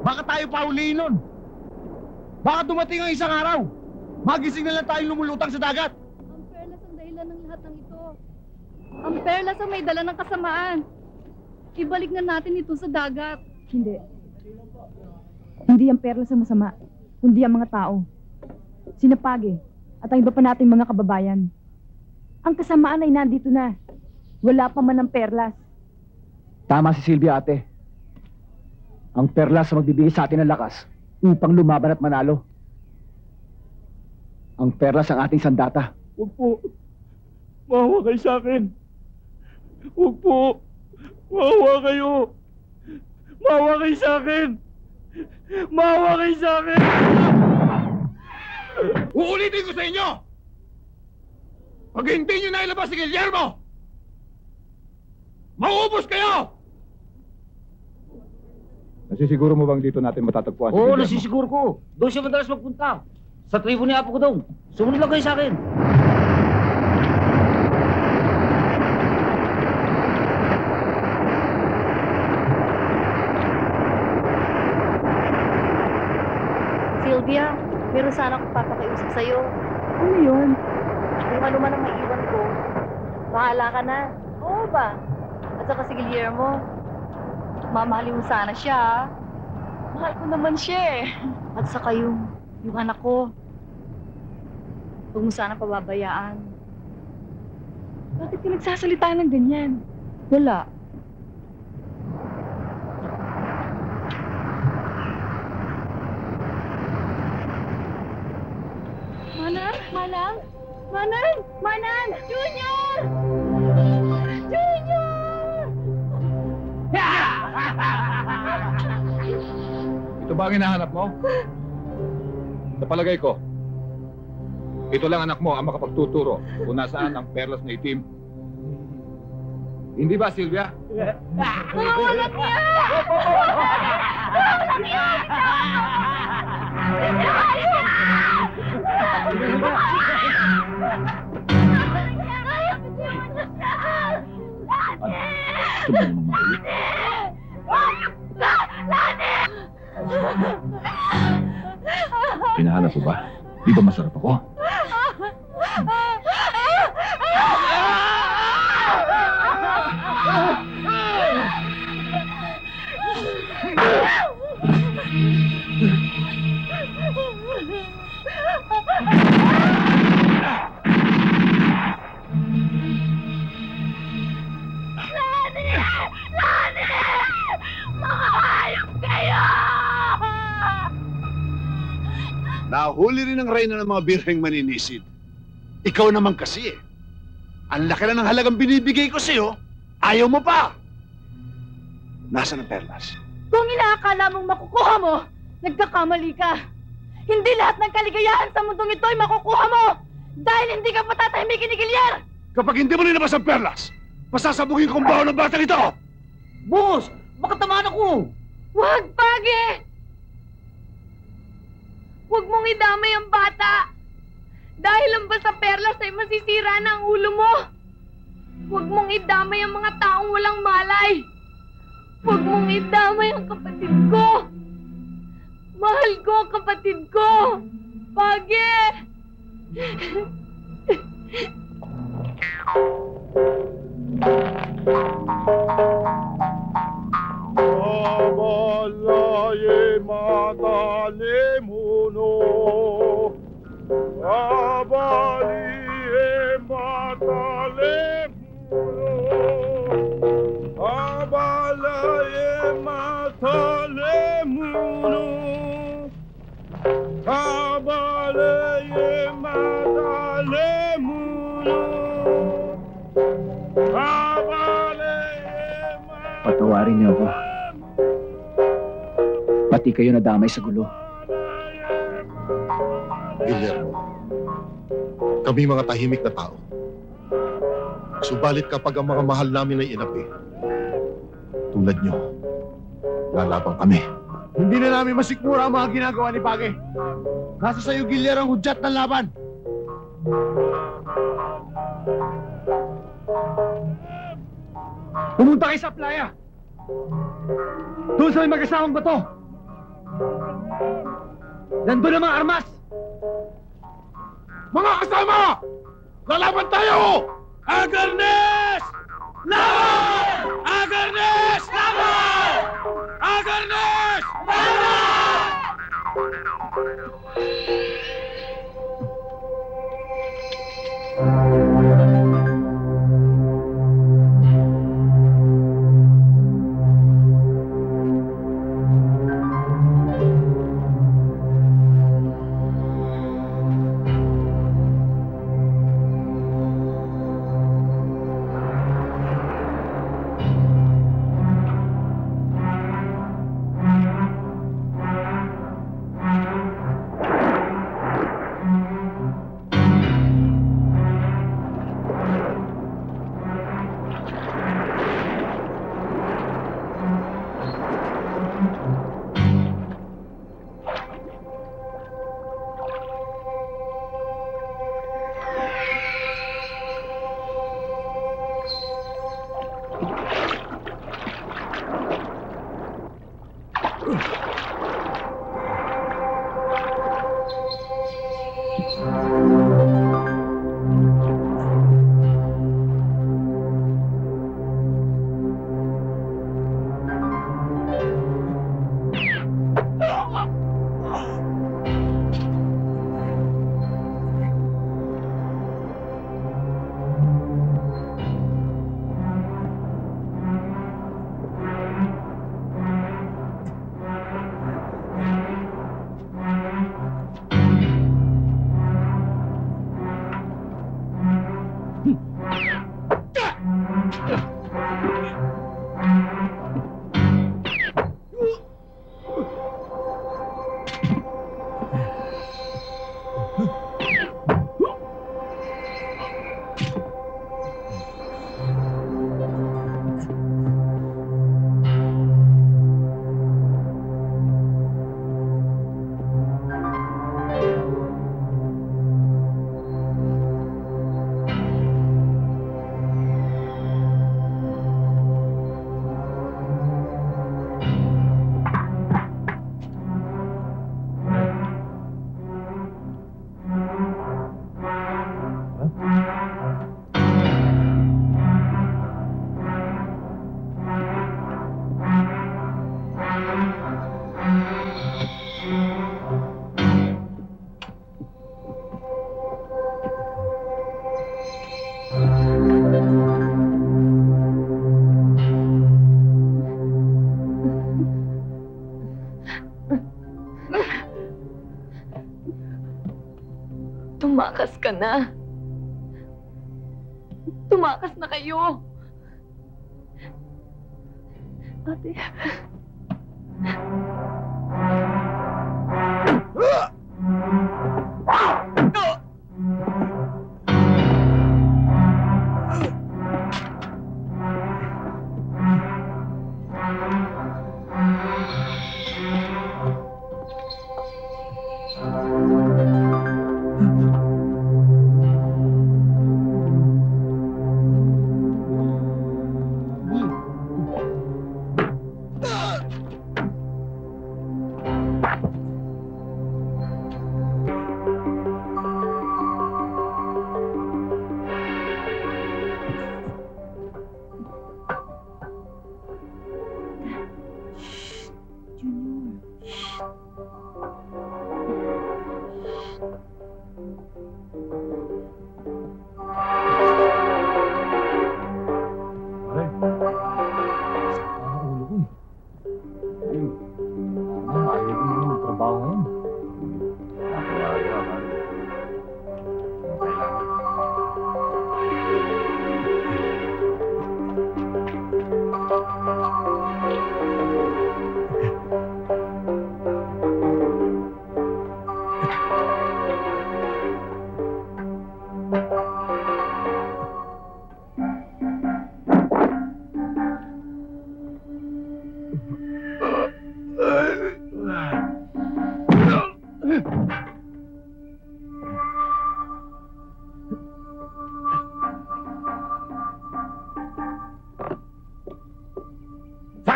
Baka tayo pauliin nun. Baka dumating ang isang araw. Magising na lang tayong lumulutang sa dagat. Ang perlas ang dahilan ng lahat ng ito. Ang perlas ang may dala ng kasamaan. Ibalik na natin ito sa dagat. Hindi. Hindi ang perlas ang masama, kundi ang mga tao. Sina Pagi at ang iba pa nating mga kababayan. Ang kasamaan ay nandito na. Wala pa man ang perlas. Tama si Sylvia, ate. Ang perlas sa magbibigay sa atin ng lakas upang lumaban at manalo. Ang perlas ang ating sandata. Huwag po. Maawa kayo sa akin. Huwag po. Maawa kayo. Maawa kayo sa akin. Maawa kayo sa akin. Uulitin ko sa inyo! Pag hindi nyo nailabas si Guillermo, mauubos kayo! Nasisiguro mo bang dito natin matatagpuan si Oo, Guillermo? nasisiguro ko. Doon siya madalas magpunta. Sa tribo ni Apo ko doon. Sumunod lang kayo sa akin. Sylvia, meron sana akong papakiusap sa'yo. Ano yun? Kung ano man ang maiwan ko, bahala ka na. Oo ba? At saka si Guillermo, mamahalin mo sana siya, ah. Mahal ko naman siya eh. At saka yung anak ko, huwag mo sana pababayaan. Bakit ka nagsasalita ng ganyan? Wala. Manang! Manang! Manang! Manang! Junior! Junior! Ito ba ang hinahanap mo? Sa palagay ko, ito lang anak mo ang makapagtuturo kung nasaan ang perlas na itim. Hindi ba, Sylvia? Walang iya! Walang iya! Hinahanap mo ba? Di ba masarap ako? Nahuli rin ang reyna ng mga birheng maninisid. Ikaw naman kasi eh. Ang laki na ng halagang binibigay ko sa'yo, ayaw mo pa! Nasaan ang perlas? Kung inaakala mong makukuha mo, nagkakamali ka. Hindi lahat ng kaligayahan sa mundong ito ay makukuha mo! Dahil hindi ka patatahimikin ni Guillermo! Kapag hindi mo nilabas ang perlas, Pasasabugin ko ang baho ng batang ito! Boss! Baka tamaan ako! Huwag, Page! Huwag mong idamay ang bata! Dahil ang basta perlas ay masisira na ang ulo mo! Huwag mong idamay ang mga taong walang malay! Huwag mong idamay ang kapatid ko! Mahal ko ang kapatid ko! Page! Abalaye matalimuno, abaliye matalimuno, abalaye matalimuno, abalaye matalimuno, abalaye. Patawarin niyo ako. Pati kayo nadamay sa gulo. Guillermo, kami mga tahimik na tao. Subalit kapag ang mga mahal namin ay inapi, tulad nyo, lalabang kami. Hindi na namin masikmura ang mga ginagawa ni Page. Nasa sa'yo, Guillermo, ang hudyat ng laban. Pumunta kayo sa playa. Doon sa may mag-asawang bato. Nandun ang mga armas. Mga kasama! Lalaban tayo! Agarnes! Laban! Agarnes! Laban! Agarnes! Laban! Tumakas ka na. Tumakas na kayo. Ate.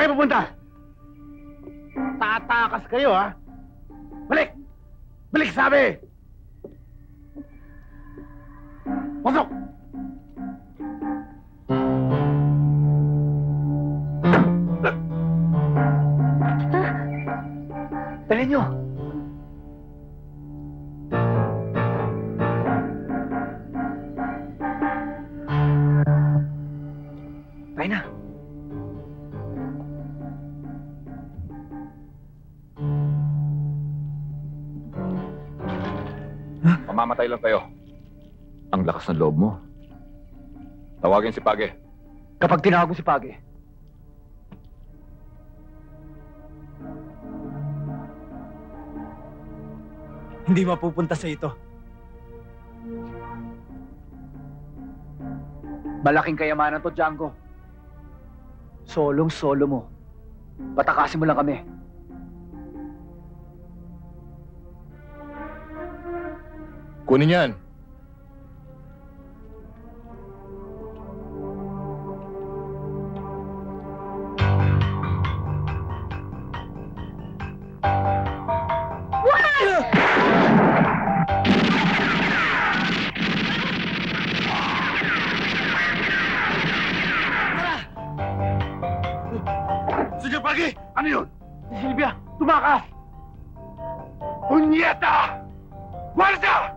kayo pupunta? Tatakas kayo, ha? Balik! Balik, sabi! Pasok! Dali nyo! Tayo na! Mamamatay lang kayo. Ang lakas ng loob mo. Tawagin si Page. Kapag tinawag mo si Page, Hindi mapupunta sa ito. malaking kayamanan to, Django. Solong-solo mo. Patakasin mo lang kami. Kunin yan. Sige, Pagi! Ano yun? Si Silvia, tumakas! Punyeta! Guarda!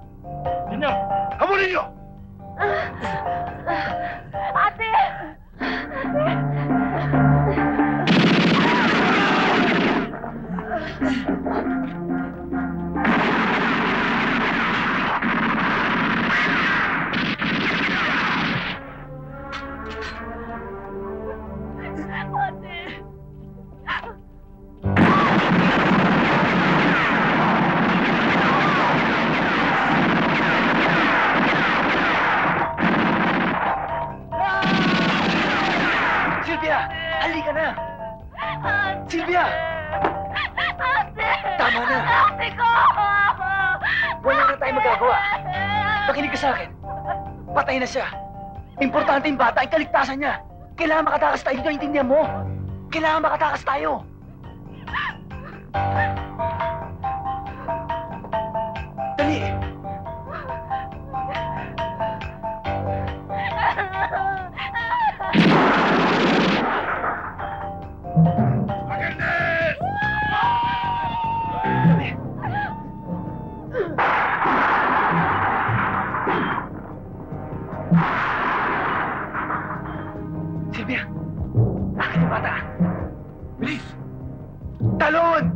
Senyor, habulin niyo! Ate! Silvia! Halika na! Silvia! Ate! Tama na! Ate ko! Wala na tayong magagawa. Makinig ka sa akin. Patay na siya. Importante yung bata, ang kaligtasan niya. Kailangan makatakas tayo. Dito, intindihan mo. Kailangan makatakas tayo. Dali! Silvia! Akin yung bata! Bilis! Talon!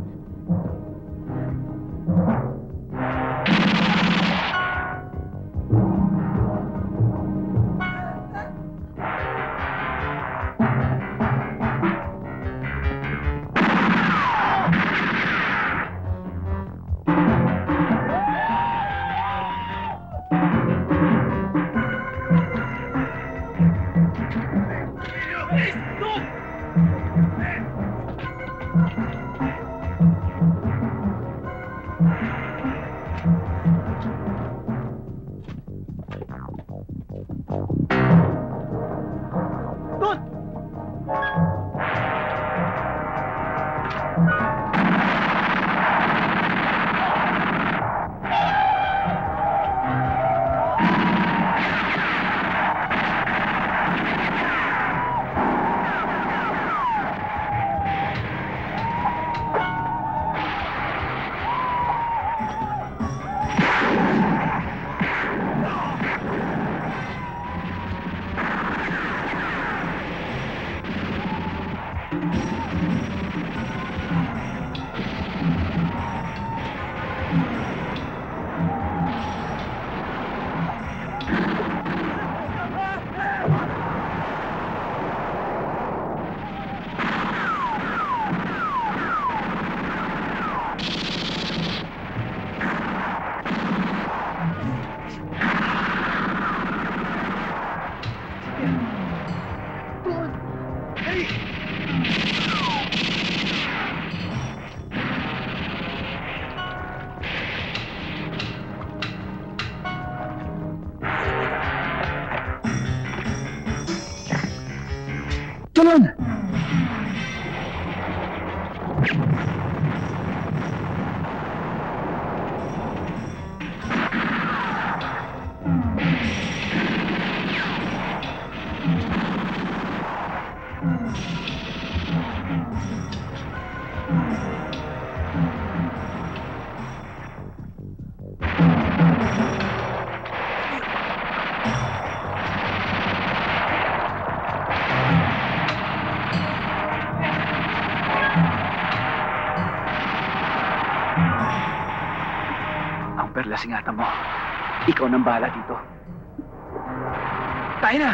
Talon! Perlas, ingatan mo. Ikaw nang bahala dito. Tayo na!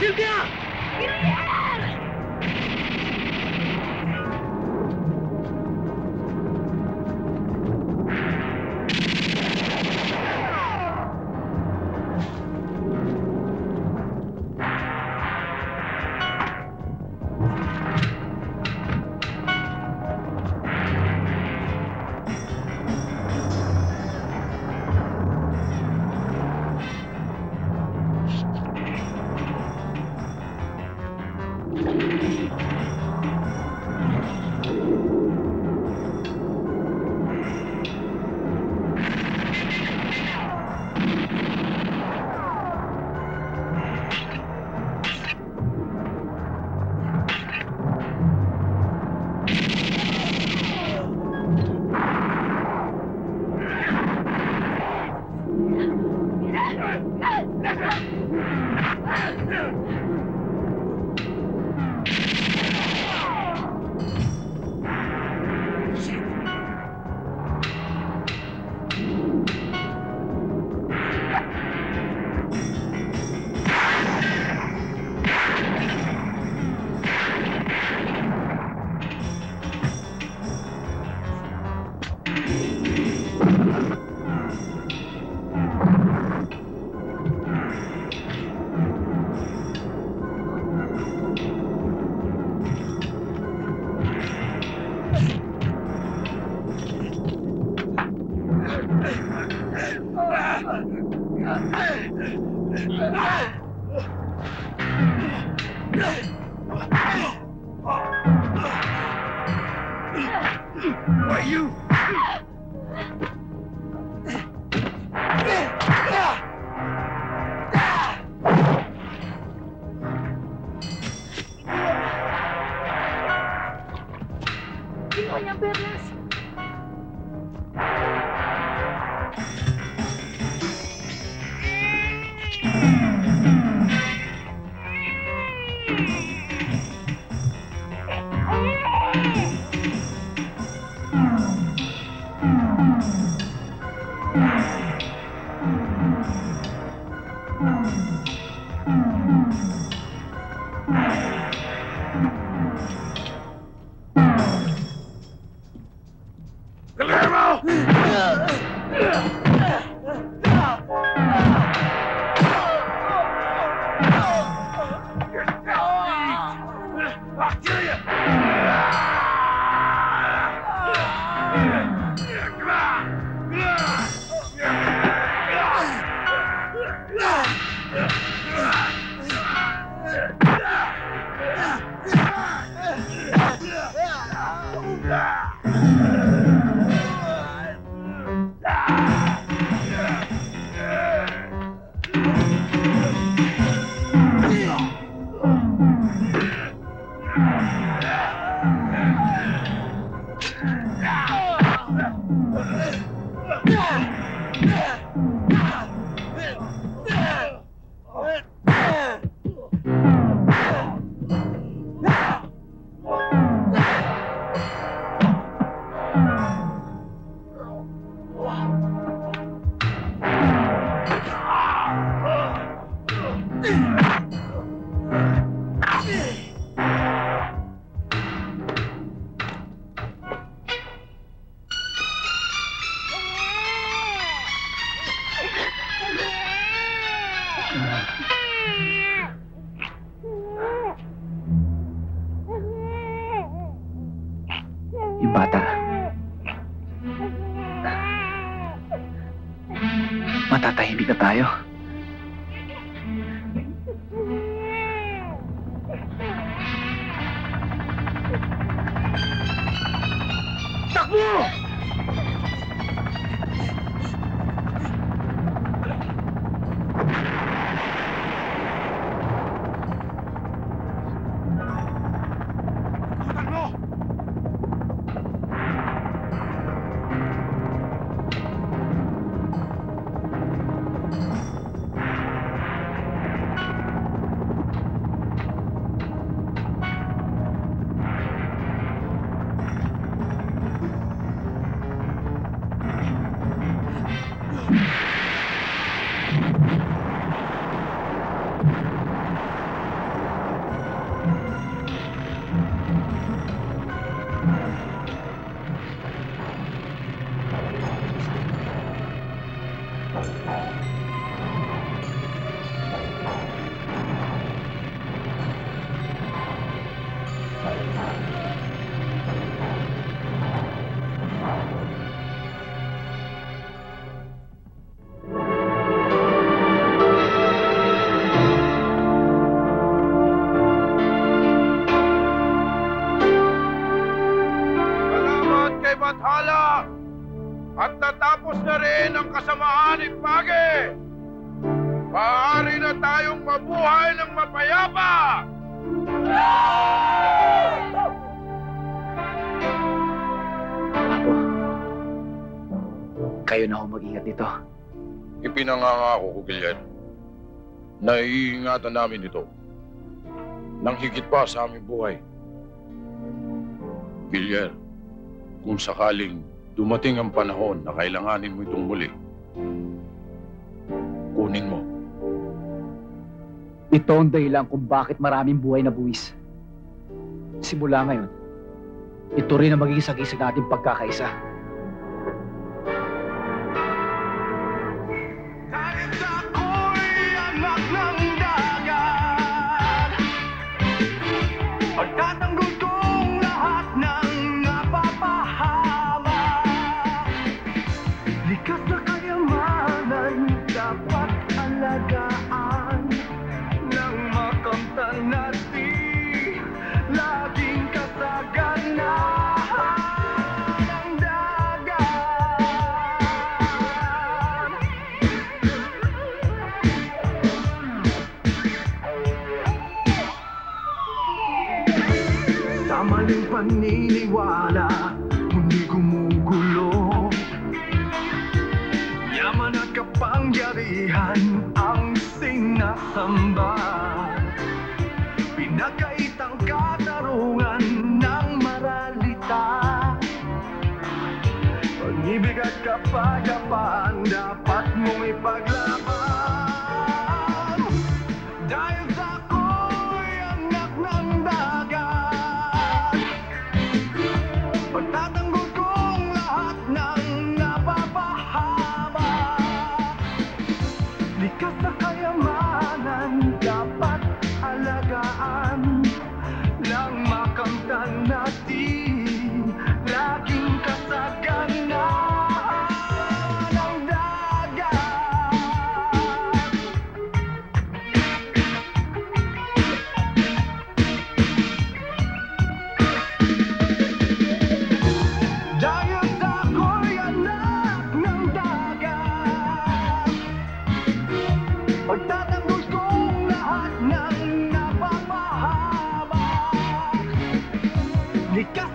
Sylvia! Why you? Ikaw niyang perlas. Yung bata. Matatahimik na tayo. Takbo! tayong mabuhay ng mapayapa! Apo, kayo na ho mag-ingat dito. Ipinangangako ko, Gillian, na iingatan namin ito nang higit pa sa aming buhay. Gillian, kung sakaling dumating ang panahon na kailanganin mo itong muli, kunin mo. Ito ang dahilan kung bakit maraming buhay na buwis. Simula ngayon, ito rin ang magiging sagisag nating pagkakaisa. Pagtatanggol kong lahat ng napapahama, likas na kayamanan dapat alagaan ng makamtan natin, laging kasaganahan ng dagat. Sa maling paniniwala, mundi gumugulo. Yaman at kapangyarihan ang sinasamba. Pinagkaitang katarungan ng maralita. Pag-ibig at kapayapaan dapat mong ipaglaban. Dahil sa ako'y anak ng dagat, pagtatanggol kong lahat ng napapahama, likas na kayamanan dapat alagaan ng makamtan natin, laging kasaganahan ng dagat. Dahil sa ako'y anak ng dagat, pagtatanggol kong lahat ng napapahama, likas